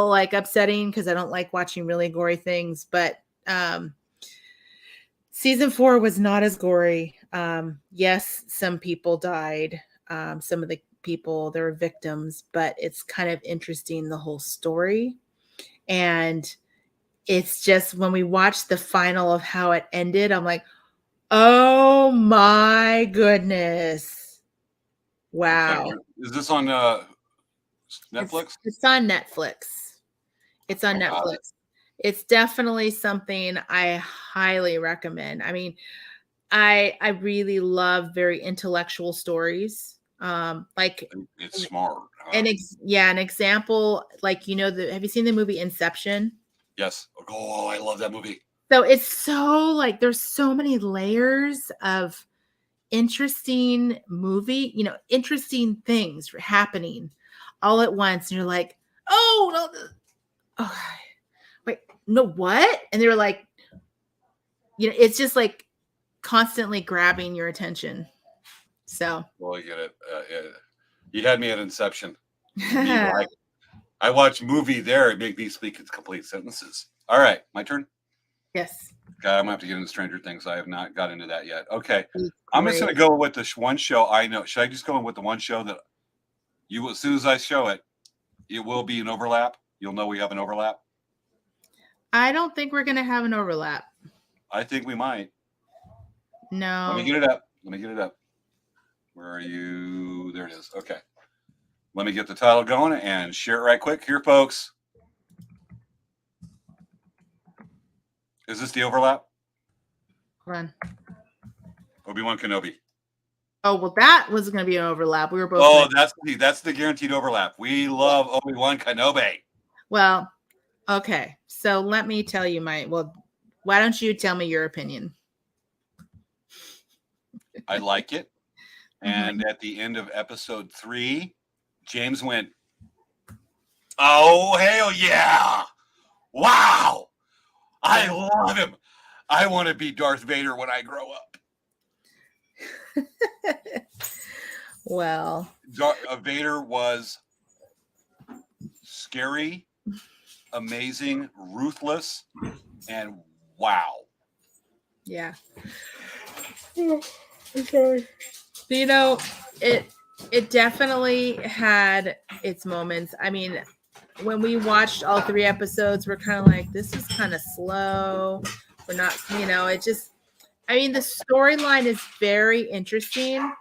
like upsetting because I don't like watching really gory things. But season 4 was not as gory. Yes, some people died. Some of the people, there were victims, but it's kind of interesting, the whole story. And it's just when we watched the final of how it ended, I'm like, oh my goodness. Wow. Is this on Netflix? It's on Netflix. It's on Netflix. It's definitely something I highly recommend. I mean, I really love very intellectual stories. Like It's smart. an example, like have you seen the movie Inception? Yes. Oh, I love that movie. So it's so like there's so many layers of interesting interesting things happening all at once, and you're like, oh no, oh, wait, no, what? And they were like, it's just like constantly grabbing your attention. So Well, I get it. You had me at Inception. I watch movie there. It make me speak in complete sentences. All right, my turn. Yes. God, I'm gonna have to get into Stranger Things. I have not got into that yet. Okay, I'm just gonna go with this one show I know. Should I just go with the one show that you, as soon as I show it, it will be an overlap? You'll know we have an overlap. I don't think we're gonna have an overlap. I think we might. No. Let me get it up. Where are you? There it is. Okay. Let me get the title going and share it right quick. Here, folks. Is this the overlap? Hold on. Obi-Wan Kenobi. Oh, well, that was going to be an overlap. We were both. Oh, that's the guaranteed overlap. We love Obi-Wan Kenobi. Well, okay. So let me tell you why don't you tell me your opinion? I like it. And at the end of episode 3, James went, "Oh, hell yeah. Wow. I love him. I want to be Darth Vader when I grow up." Well, Vader was scary, amazing, ruthless, and wow. yeah. I'm sorry. You know, it definitely had its moments. I mean, when we watched all 3 episodes, we're kind of like, this is kind of slow. We're not, it just, I mean, the storyline is very interesting,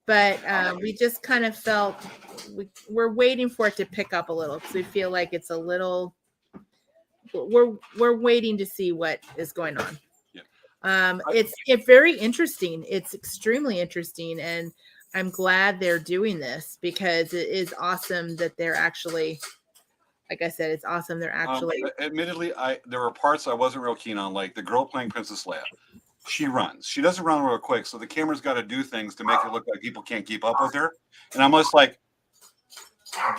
but we just kind of felt we're waiting for it to pick up a little because we feel like it's a little, we're waiting to see what is going on. It's very interesting. It's extremely interesting, and I'm glad they're doing this because it is awesome that they're actually, like I said, it's awesome they're actually. Admittedly, there were parts I wasn't real keen on, like the girl playing Princess Leia. She runs. She doesn't run real quick, so the camera's got to do things to make it look like people can't keep up with her. And I'm almost like,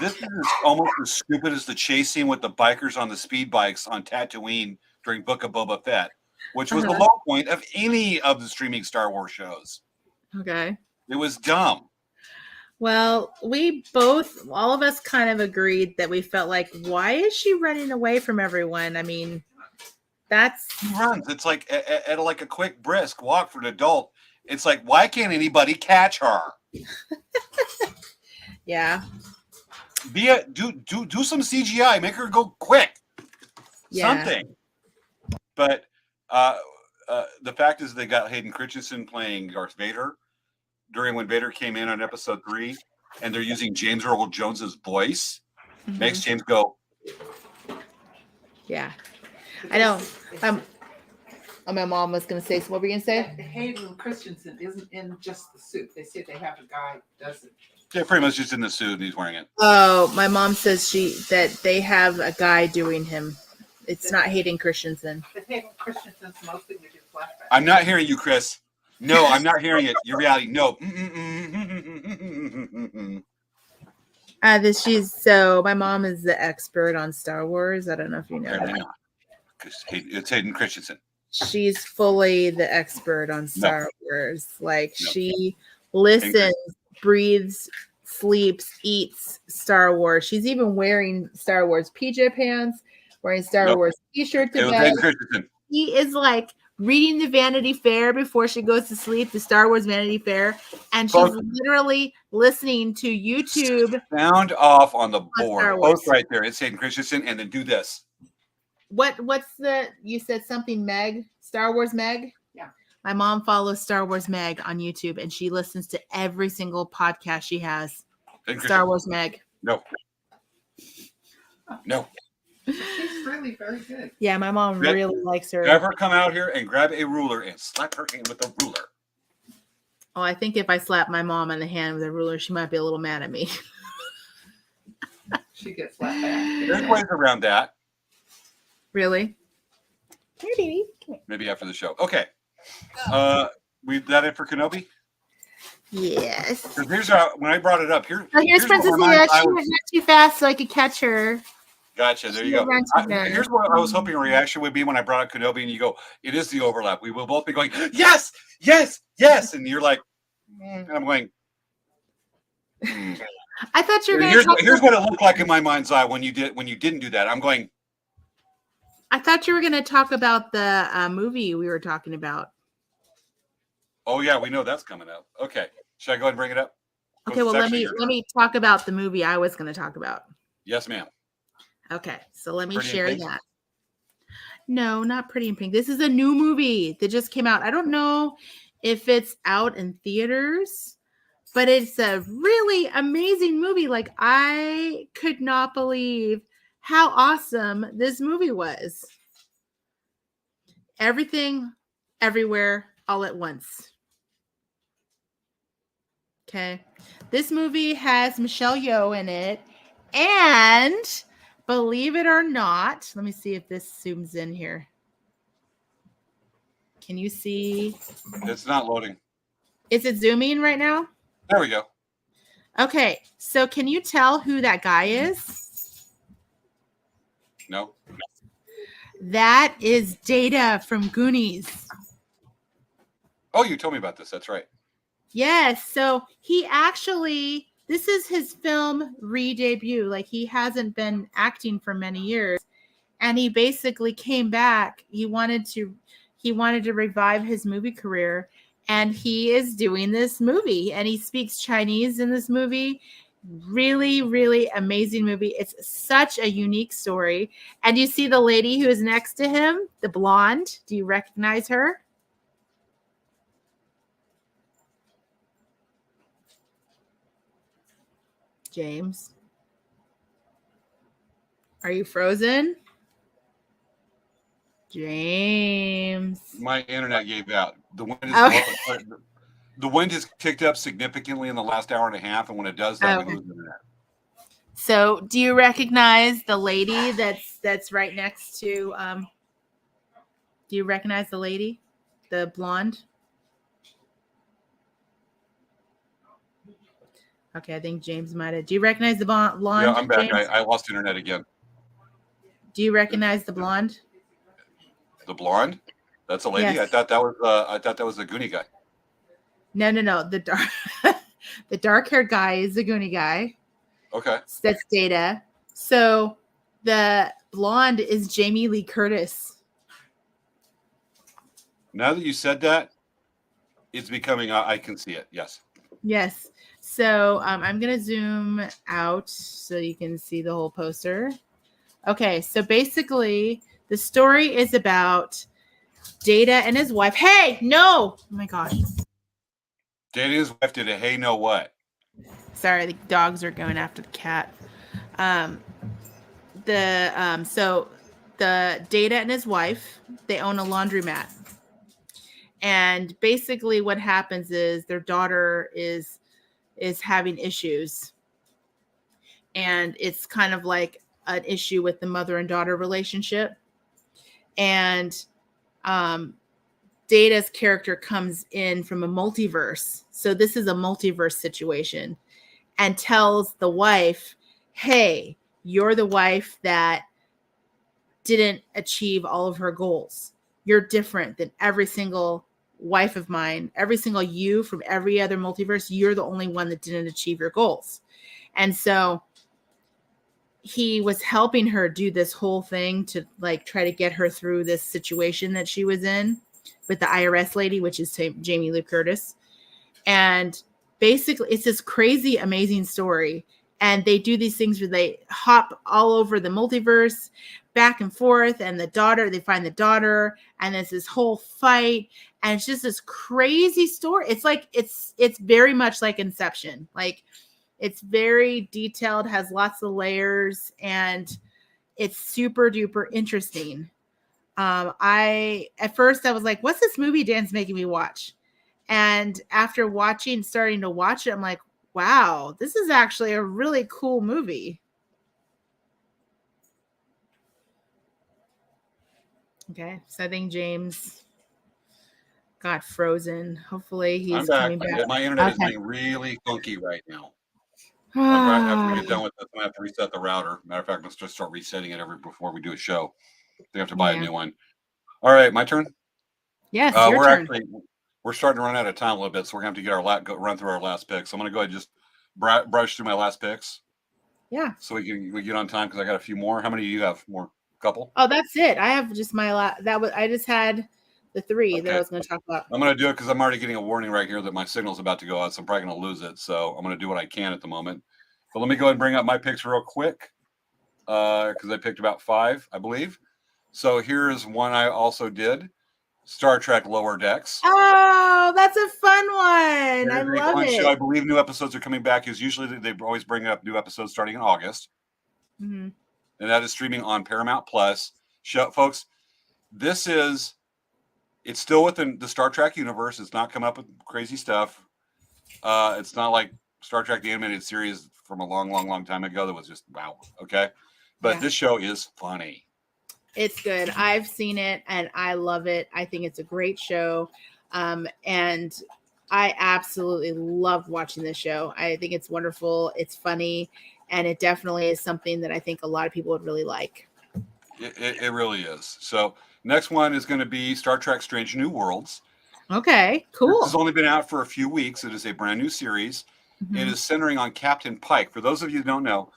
this is almost as stupid as the chase scene with the bikers on the speed bikes on Tatooine during Book of Boba Fett, which was the low point of any of the streaming Star Wars shows. Okay. It was dumb. Well, all of us kind of agreed that we felt like, why is she running away from everyone? I mean, she runs. It's like at like a quick brisk walk for an adult. It's like, why can't anybody catch her? Yeah. Do some CGI. Make her go quick. Yeah. Something. But the fact is, they got Hayden Christensen playing Darth Vader during when Vader came in on episode 3, and they're using James Earl Jones's voice. Makes James go. Yeah. I know. My mom was going to say, so what were you going to say? Hayden Christensen isn't in just the suit. They say they have a guy who does it. Yeah, pretty much just in the suit and he's wearing it. Oh, my mom says that they have a guy doing him. It's not Hayden Christensen. But Hayden Christensen's mostly we do flashbacks. I'm not hearing you, Chris. No, I'm not hearing it. Your reality. No. My mom is the expert on Star Wars. I don't know if you know that. It's Hayden Christensen. She's fully the expert on Star Wars. Like she listens, breathes, sleeps, eats Star Wars. She's even wearing Star Wars PJ pants, wearing Star Wars t-shirt to bed. He is like reading the Vanity Fair before she goes to sleep, the Star Wars Vanity Fair, and she's literally listening to YouTube. Sound off on the board. Both right there. It's Hayden Christensen, and then do this. What's you said something Meg? Star Wars Meg? Yeah. My mom follows Star Wars Meg on YouTube, and she listens to every single podcast she has. Star Wars Meg. No. She's really very good. Yeah, my mom really likes her. Have her come out here and grab a ruler and slap her hand with a ruler. Oh, I think if I slap my mom on the hand with a ruler, she might be a little mad at me. She gets slapped back. There's ways around that. Really? Here, baby. Maybe after the show. Okay. That it for Kenobi? Yes. Because here's when I brought it up. Here's Princess Leia. She went too fast so I could catch her. Gotcha. There you go. Here's what I was hoping your reaction would be when I brought up Kenobi and you go, it is the overlap. We will both be going, yes, yes, yes. And you're like, and I'm going, I thought you were going to Here's what it looked like in my mind's eye when you didn't do that. I'm going, I thought you were going to talk about the movie we were talking about. Oh yeah, we know that's coming up. Okay. Should I go ahead and bring it up? Okay, well let me talk about the movie I was going to talk about. Yes, ma'am. Okay, so let me share that. No, not Pretty in Pink. This is a new movie that just came out. I don't know if it's out in theaters, but it's a really amazing movie. Like, I could not believe how awesome this movie was. Everything everywhere, all at once. Okay. This movie has Michelle Yeoh in it. And believe it or not, let me see if this zooms in here. Can you see? It's not loading. Is it zooming right now? There we go. Okay. So can you tell who that guy is? No. That is Data from Goonies. Oh, you told me about this. That's right. Yes. So he actually, this is his film re-debut. Like he hasn't been acting for many years. And he basically came back. He wanted to revive his movie career. And he is doing this movie. And he speaks Chinese in this movie. Really, really amazing movie. It's such a unique story. And you see the lady who is next to him, the blonde. Do you recognize her? James, are you frozen? James. My internet gave out. The wind is Okay. the wind has kicked up significantly in the last hour and a half, and when it does that, Okay. we lose internet. So, do you recognize the lady that's right next to? Do you recognize the lady, the blonde? Okay, I think James might have. Do you recognize the blonde? Yeah, I'm back. James? I lost internet again. Do you recognize the blonde? The blonde? That's a lady. Yes. I thought that was the Goonie guy. No. The dark, the dark-haired guy is the Goonie guy. Okay. That's Data. So the blonde is Jamie Lee Curtis. Now that you said that, it's becoming. I can see it. Yes. Yes. So I'm going to zoom out so you can see the whole poster. Okay. So basically, the story is about Data and his wife. Hey, no. Oh my gosh. Data and his wife did a hey, no what? Sorry, the dogs are going after the cat. So the Data and his wife, they own a laundromat. And basically what happens is their daughter is having issues. And it's kind of like an issue with the mother and daughter relationship. And Data's character comes in from a multiverse. So this is a multiverse situation, and tells the wife, hey, you're the wife that didn't achieve all of her goals. You're different than every single wife of mine, every single you from every other multiverse. You're the only one that didn't achieve your goals. And so he was helping her do this whole thing to like try to get her through this situation that she was in with the IRS lady, which is Jamie Lee Curtis. And basically it's this crazy, amazing story. And they do these things where they hop all over the multiverse back and forth. And the daughter, they find the daughter, and there's this whole fight. And it's just this crazy story. It's like, it's very much like Inception. Like it's very detailed, has lots of layers, and it's super duper interesting. At first I was like, what's this movie Dan's making me watch? And after starting to watch it, I'm like, wow, this is actually a really cool movie. Okay, so I think James got frozen. Hopefully he's coming back. My internet is Okay. being really funky right now. After we get done with this, I'm gonna have to reset the router. Matter of fact, let's just start resetting it before we do a show. They have to buy a new one. All right, my turn. Yes, your turn. We're starting to run out of time a little bit, so we're gonna have to get run through our last picks. So I'm gonna go ahead and just brush through my last picks. Yeah. So we get on time because I got a few more. How many do you have? More? Couple? Oh, that's it. I have just my I just had the three that I was going to talk about. I'm going to do it because I'm already getting a warning right here that my signal's about to go out, so I'm probably going to lose it. So I'm going to do what I can at the moment. But let me go ahead and bring up my picks real quick because I picked about 5, I believe. So here's one I also did. Star Trek Lower Decks. Oh, that's a fun one. I love it. Show. I believe new episodes are coming back. Is usually they always bring up new episodes starting in August. Mm-hmm. And that is streaming on Paramount Plus. Folks, this is It's still within the Star Trek universe. It's not coming up with crazy stuff. It's not like Star Trek the animated series from a long time ago that was just wow. Okay, but Yeah. this show is funny. It's good. I've seen it and I love it. I think it's a great show. And I absolutely love watching this show. I think it's wonderful. It's funny. And it definitely is something that I think a lot of people would really like. It really is. So next one is going to be Star Trek Strange New Worlds. Okay, cool. This has only been out for a few weeks. It is a brand new series. Mhm. It is centering on Captain Pike. For those of you who don't know,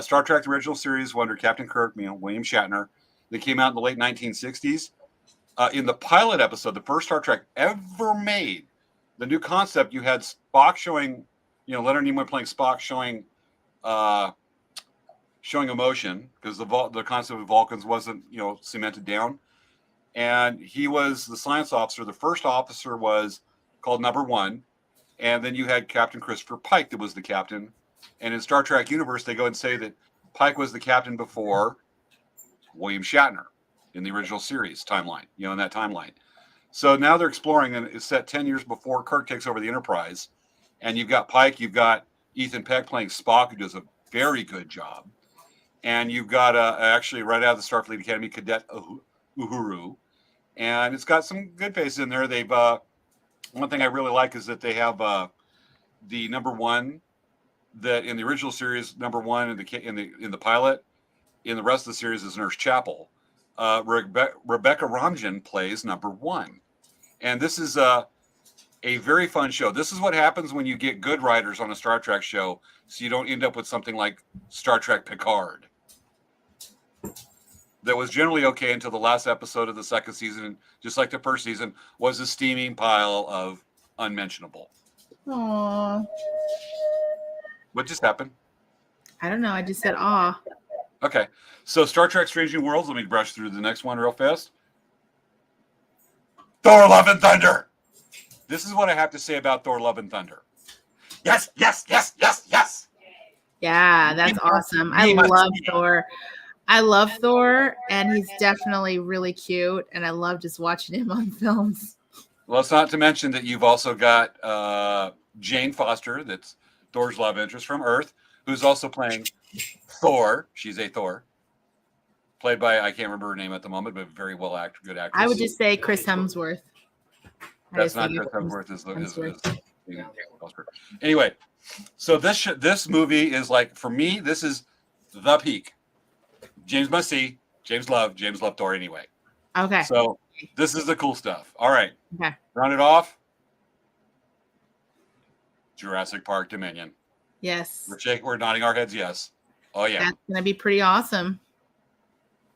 Star Trek the original series was under Captain Kirk, William Shatner. They came out in the late 1960s. In the pilot episode, the first Star Trek ever made, the new concept, you had Spock showing, Leonard Nimoy playing Spock showing emotion because the concept of Vulcans wasn't, cemented down. And he was the science officer. The first officer was called Number One. And then you had Captain Christopher Pike that was the captain. And in Star Trek universe, they go and say that Pike was the captain before William Shatner in the original series timeline, in that timeline. So now they're exploring, and it's set 10 years before Kirk takes over the Enterprise. And you've got Pike, you've got Ethan Peck playing Spock, who does a very good job. And you've got actually right out of the Starfleet Academy cadet Uhuru. And it's got some good faces in there. They've one thing I really like is that they have the Number One that in the original series, Number One in the pilot. In the rest of the series is Nurse Chapel. Rebecca Romijn plays Number One. And this is a very fun show. This is what happens when you get good writers on a Star Trek show, so you don't end up with something like Star Trek Picard. That was generally okay until the last episode of the second season, just like the first season, was a steaming pile of unmentionable. Aww. What just happened? I don't know. I just said aw. Okay. So Star Trek Strange New Worlds, let me brush through the next one real fast. Thor Love and Thunder. This is what I have to say about Thor Love and Thunder. Yes, yes, yes, yes, yes. Yeah, that's awesome. I love Thor. I love Thor, and he's definitely really cute, and I love just watching him on films. Well, it's not to mention that you've also got Jane Foster, that's Thor's love interest from Earth, who's also playing Thor. She's a Thor, played by, I can't remember her name at the moment, but very good actress. I would just say Chris Hemsworth. That's not Chris Hemsworth. Anyway, so this movie is like, for me, this is the peak. James must see. James love Thor anyway. Okay. So this is the cool stuff. All right. Okay. Round it off. Jurassic Park Dominion. Yes. We're nodding our heads yes. Oh yeah. That's gonna be pretty awesome.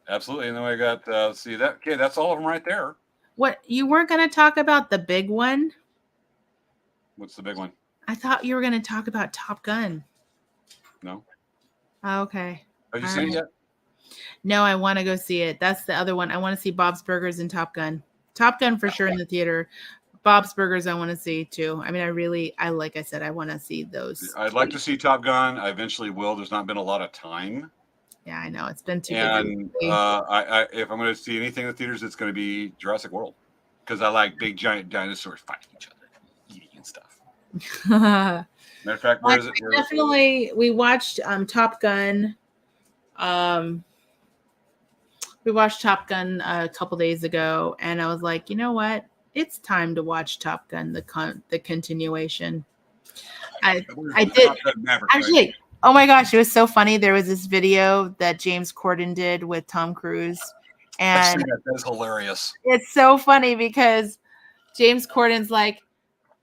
Absolutely. And then we got see that. Okay, that's all of them right there. What, you weren't gonna talk about the big one? What's the big one? I thought you were gonna talk about Top Gun. No. Oh, okay. Have you All seen it right. yet? No, I want to go see it. That's the other one. I want to see Bob's Burgers and Top Gun. Top Gun for sure in the theater. Bob's Burgers I want to see too. I mean, like I said, I want to see those. I'd like to see Top Gun. I eventually will. There's not been a lot of time. Yeah, I know. It's been too And busy. I if I'm going to see anything in the theaters, it's going to be Jurassic World because I like big giant dinosaurs fighting each other, eating and stuff. Matter of fact, where is it? Definitely, we watched Top Gun. We watched Top Gun a couple days ago, and I was like, you know what? It's time to watch Top Gun, the continuation. I did actually. Oh my gosh, it was so funny. There was this video that James Corden did with Tom Cruise, and that is hilarious. it's so funny because James Corden's like,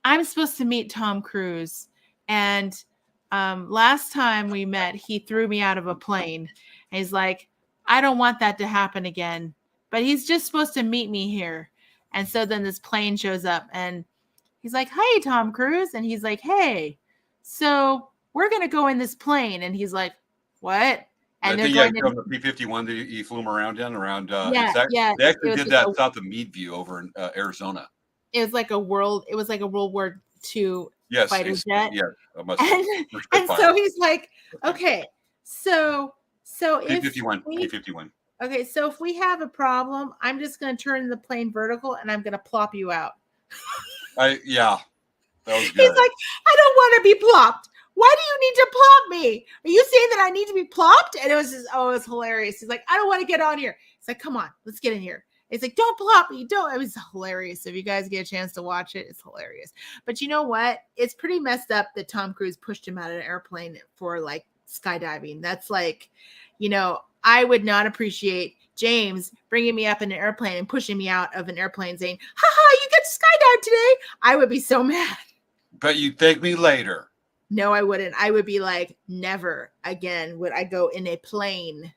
I'm supposed to meet Tom Cruise, and last time we met, he threw me out of a plane. And he's like, I don't want that to happen again, but he's just supposed to meet me here. And so then this plane shows up, and he's like, hey, Tom Cruise. And he's like, hey, so we're going to go in this plane. And he's like, what? And they're going from the P-51 that he flew him around. They yeah. actually did that south of Meadview over in Arizona. It was like a World War II fighter jet. Yeah. And so he's like, okay, so if P-51. Okay, so if we have a problem, I'm just going to turn the plane vertical and I'm going to plop you out. Yeah, that was He's good. like, I don't want to be plopped. Why do you need to plop me? Are you saying that I need to be plopped? And it was just, oh, it was hilarious. He's like, I don't want to get on here. It's like, come on, let's get in here. It's like, don't plop me. Don't. It was hilarious. If you guys get a chance to watch it, it's hilarious. But you know what? It's pretty messed up that Tom Cruise pushed him out of an airplane for like skydiving. That's like, you know, I would not appreciate James bringing me up in an airplane and pushing me out of an airplane saying, haha, you get to skydive today. I would be so mad. But you thank me later. No, I wouldn't. I would be like, never again would I go in a plane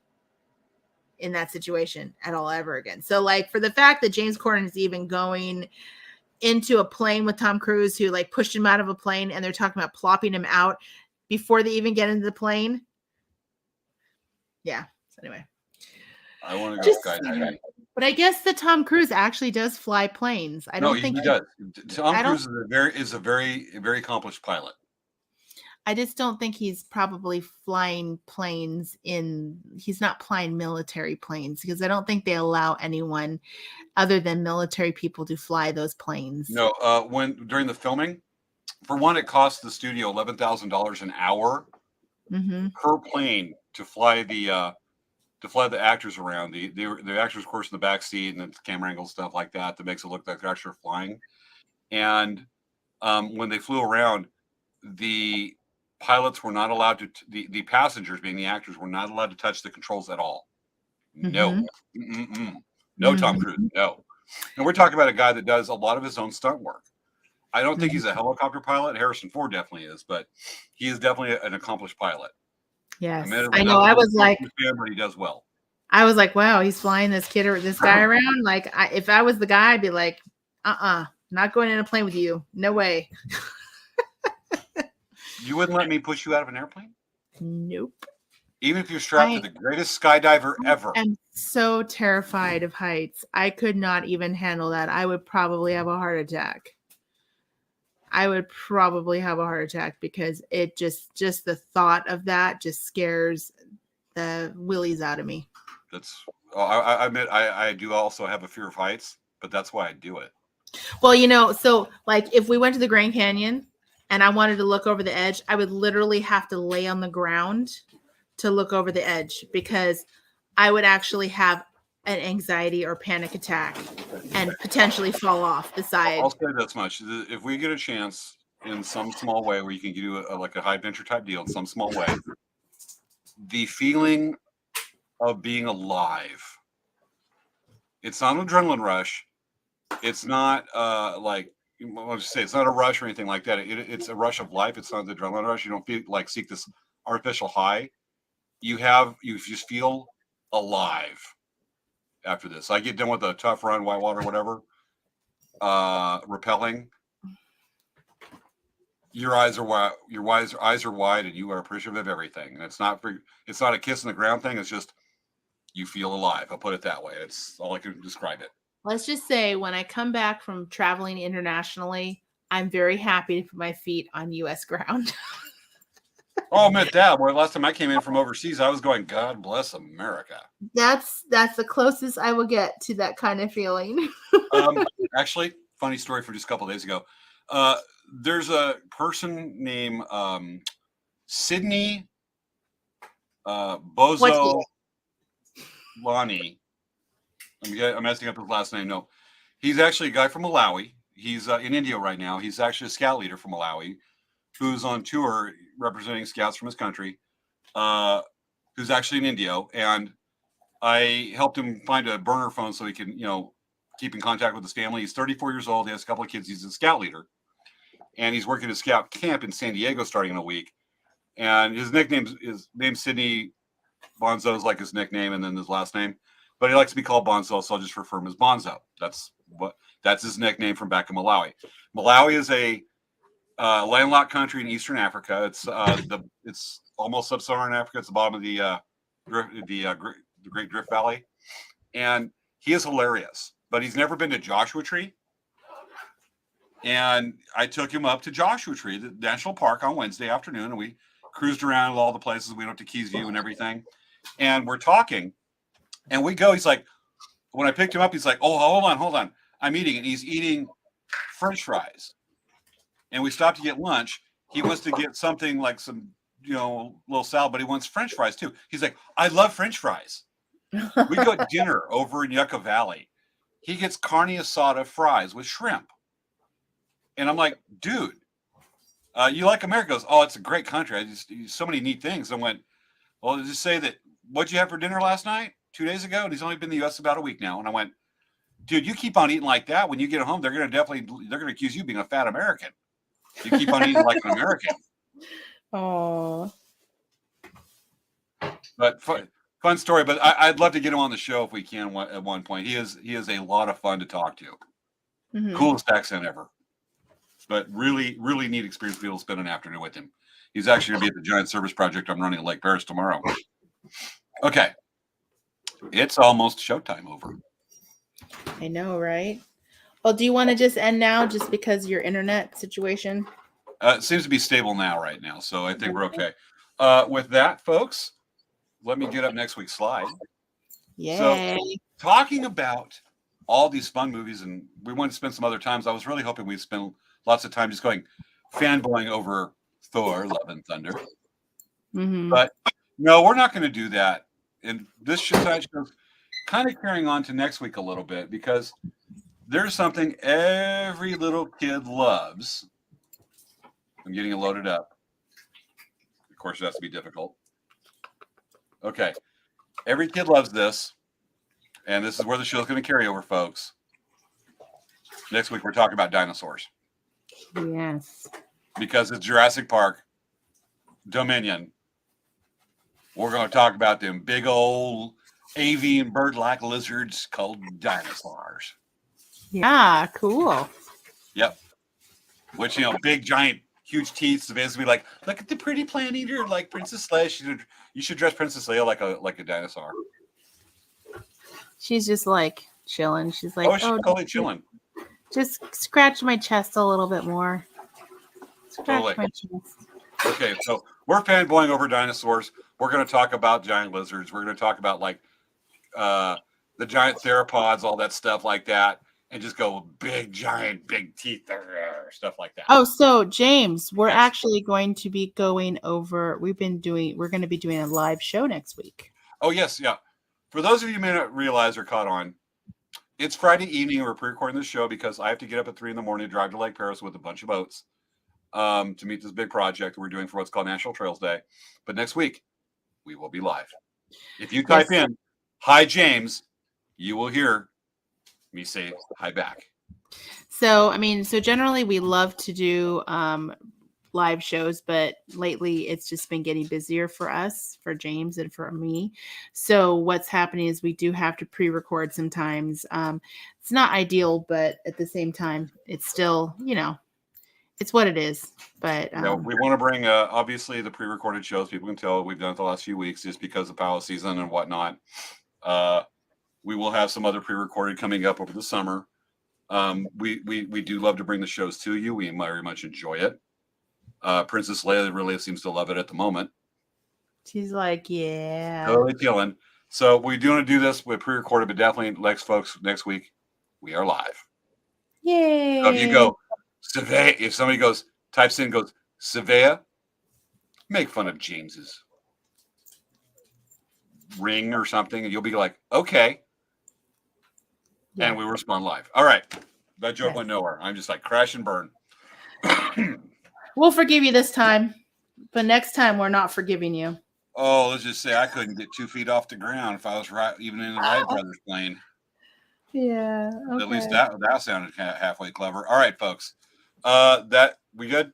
in that situation at all ever again. So like for the fact that James Corden is even going into a plane with Tom Cruise, who like pushed him out of a plane, and they're talking about plopping him out before they even get into the plane. Yeah. So anyway. I want to go skydiving. But I guess that Tom Cruise actually does fly planes. I don't think he does. Tom Cruise is a very accomplished pilot. I just don't think he's probably flying planes he's not flying military planes, because I don't think they allow anyone other than military people to fly those planes. No, during the filming, for one, it cost the studio $11,000 an hour per plane to fly the actors around. The actors, of course, in the back seat, and the camera angle stuff like that makes it look like they're actually flying. And when they flew around, the pilots were not allowed to, the passengers, being the actors, were not allowed to touch the controls at all. No. No, Tom Cruise, no. And we're talking about a guy that does a lot of his own stunt work. I don't think he's a helicopter pilot. Harrison Ford definitely is, but he is definitely an accomplished pilot. Yes, I know. I was like, but he does well. I was like, wow, he's flying this guy around. Like, if I was the guy, I'd be like, not going in a plane with you. No way. You wouldn't let me push you out of an airplane? Nope. Even if you're strapped to the greatest skydiver ever. I'm so terrified of heights. I could not even handle that. I would probably have a heart attack. Because it just the thought of that just scares the willies out of me. I admit I do also have a fear of heights, but that's why I do it. Well, you know, so like if we went to the Grand Canyon and I wanted to look over the edge, I would literally have to lay on the ground to look over the edge, because I would actually have an anxiety or panic attack and potentially fall off the side. I'll say this much. If we get a chance in some small way where you can do like a high adventure type deal in some small way, the feeling of being alive, it's not an adrenaline rush. It's not like, I'll just say, it's not a rush or anything like that. It's a rush of life. It's not the adrenaline rush. You don't feel like seek this artificial high. You just feel alive after this. I get done with a tough run, whitewater, whatever, rappelling. Your eyes are wide. Eyes are wide, and you are appreciative of everything. And it's not a kiss in the ground thing. It's just you feel alive. I'll put it that way. It's all I can describe it. Let's just say when I come back from traveling internationally, I'm very happy to put my feet on U.S. ground. I'll admit that. Boy, last time I came in from overseas, I was going, God bless America. That's the closest I will get to that kind of feeling. Actually, funny story from just a couple of days ago. There's a person named Sydney Bozo Lani. I'm messing up his last name. No, he's actually a guy from Malawi. He's in India right now. He's actually a scout leader from Malawi, who's on tour representing scouts from his country, who's actually in India. And I helped him find a burner phone so he can, keep in contact with his family. He's 34 years old. He has a couple of kids. He's a scout leader. And he's working at a scout camp in San Diego starting in a week. And his name's Sydney Bonzo is like his nickname, and then his last name. But he likes to be called Bonzo, so I'll just refer him as Bonzo. That's his nickname from back in Malawi. Malawi is a landlocked country in Eastern Africa. It's almost sub-Saharan Africa. It's the bottom of the Great Drift Valley, and he is hilarious. But he's never been to Joshua Tree, and I took him up to Joshua Tree, the national park, on Wednesday afternoon, and we cruised around all the places. We went up to Keys View and everything, and we're talking. And we go, he's like, when I picked him up, he's like, oh, hold on. I'm eating, and he's eating French fries. And we stopped to get lunch. He wants to get something like some, little salad, but he wants French fries too. He's like, I love French fries. We go to dinner over in Yucca Valley. He gets carne asada fries with shrimp. And I'm like, dude, you like America? He goes, oh, it's a great country. So many neat things. I went, well, did you say that? What'd you have for dinner last night? 2 days ago? And he's only been in the U.S. about a week now. And I went, dude, you keep on eating like that. When you get home, they're going to accuse you of being a fat American. You keep on eating like an American. Oh. But fun story. But I'd love to get him on the show if we can at one point. He is a lot of fun to talk to. Mm-hmm. Coolest accent ever. But really, really neat experience to be able to spend an afternoon with him. He's actually going to be at the giant service project I'm running at Lake Paris tomorrow. Okay. It's almost showtime over. I know, right? Well, do you want to just end now just because your internet situation? It seems to be stable right now. So I think we're okay. With that, folks, let me get up next week's slide. Yay. So talking about all these fun movies, and we wanted to spend some other times. I was really hoping we'd spend lots of time just going fanboying over Thor, Love and Thunder. Mm-hmm. But no, we're not going to do that. And this show's kind of carrying on to next week a little bit because there's something every little kid loves. I'm getting it loaded up. Of course, it has to be difficult. Okay. Every kid loves this. And this is where the show's going to carry over, folks. Next week, we're talking about dinosaurs. Yes. Because it's Jurassic Park, Dominion. We're going to talk about them big old avian bird-like lizards called dinosaurs. Yeah, cool. Yep. Which, big, giant, huge teeth. So basically, like, look at the pretty plant eater, like Princess Leia. You should dress Princess Leia like a dinosaur. She's just like chilling. She's like, she's totally chilling. Just scratch my chest a little bit more. Totally. My chest. Okay, so we're fanboying over dinosaurs. We're going to talk about giant lizards. We're going to talk about the giant theropods, all that stuff like that, and just go big, giant, big teeth, stuff like that. Oh, so James, we're Yes. actually going to be going over. We're going to be doing a live show next week. Oh yes, yeah. For those of you who may not realize or caught on, it's Friday evening. We're pre-recording this show because I have to get up at 3 a.m, drive to Lake Paris with a bunch of boats to meet this big project we're doing for what's called National Trails Day. But next week, we will be live. If you type in "Hi James," you will hear me say hi back. So, so generally we love to do live shows, but lately it's just been getting busier for us, for James and for me. So what's happening is we do have to pre-record sometimes. It's not ideal, but at the same time, it's still, it's what it is. But we want to bring obviously the pre-recorded shows. People can tell we've done it the last few weeks just because of pilot season and whatnot. We will have some other pre-recorded coming up over the summer. We do love to bring the shows to you. We very much enjoy it. Princess Leia really seems to love it at the moment. She's like, yeah. Totally killing. So we do want to do this with pre-recorded, but definitely next week we are live. Yay. So if you go Svea, if somebody goes Svea, make fun of James's ring or something, and you'll be like, okay. Yeah. And we respond live. All right. That joke went nowhere. I'm just like crash and burn. We'll forgive you this time, but next time we're not forgiving you. Oh, let's just say I couldn't get 2 feet off the ground if I was right, even in the Wright brothers plane. Yeah. Okay. At least that sounded halfway clever. All right, folks. We good?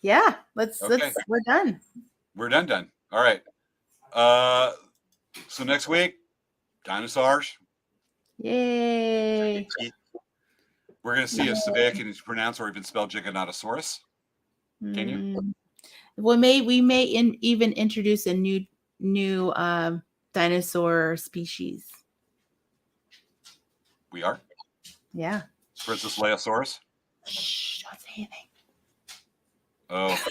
Yeah. Let's. We're done. We're done. All right. So next week, dinosaurs. Yay. We're gonna see if Svea can pronounce or even spell Giganotosaurus. Can you? We may even introduce a new dinosaur species. We are? Yeah. Princess Leiasaurus? Shh, don't say anything. Oh.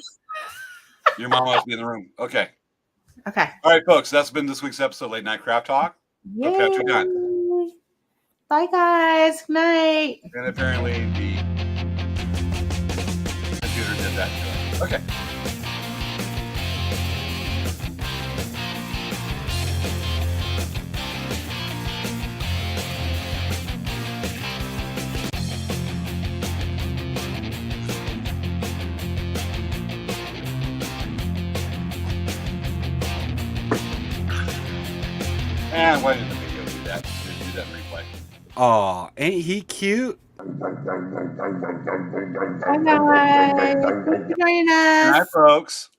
Your mom must be in the room. Okay. Okay. All right, folks. That's been this week's episode of Late Night Craft Talk. Okay, we're done. Yay. Bye, guys. Good night. And apparently the computer did that to us. Okay. And why did the video do that? Did do that replay? Aw, ain't he cute? Bye, guys. Thanks for joining us. Good night, folks.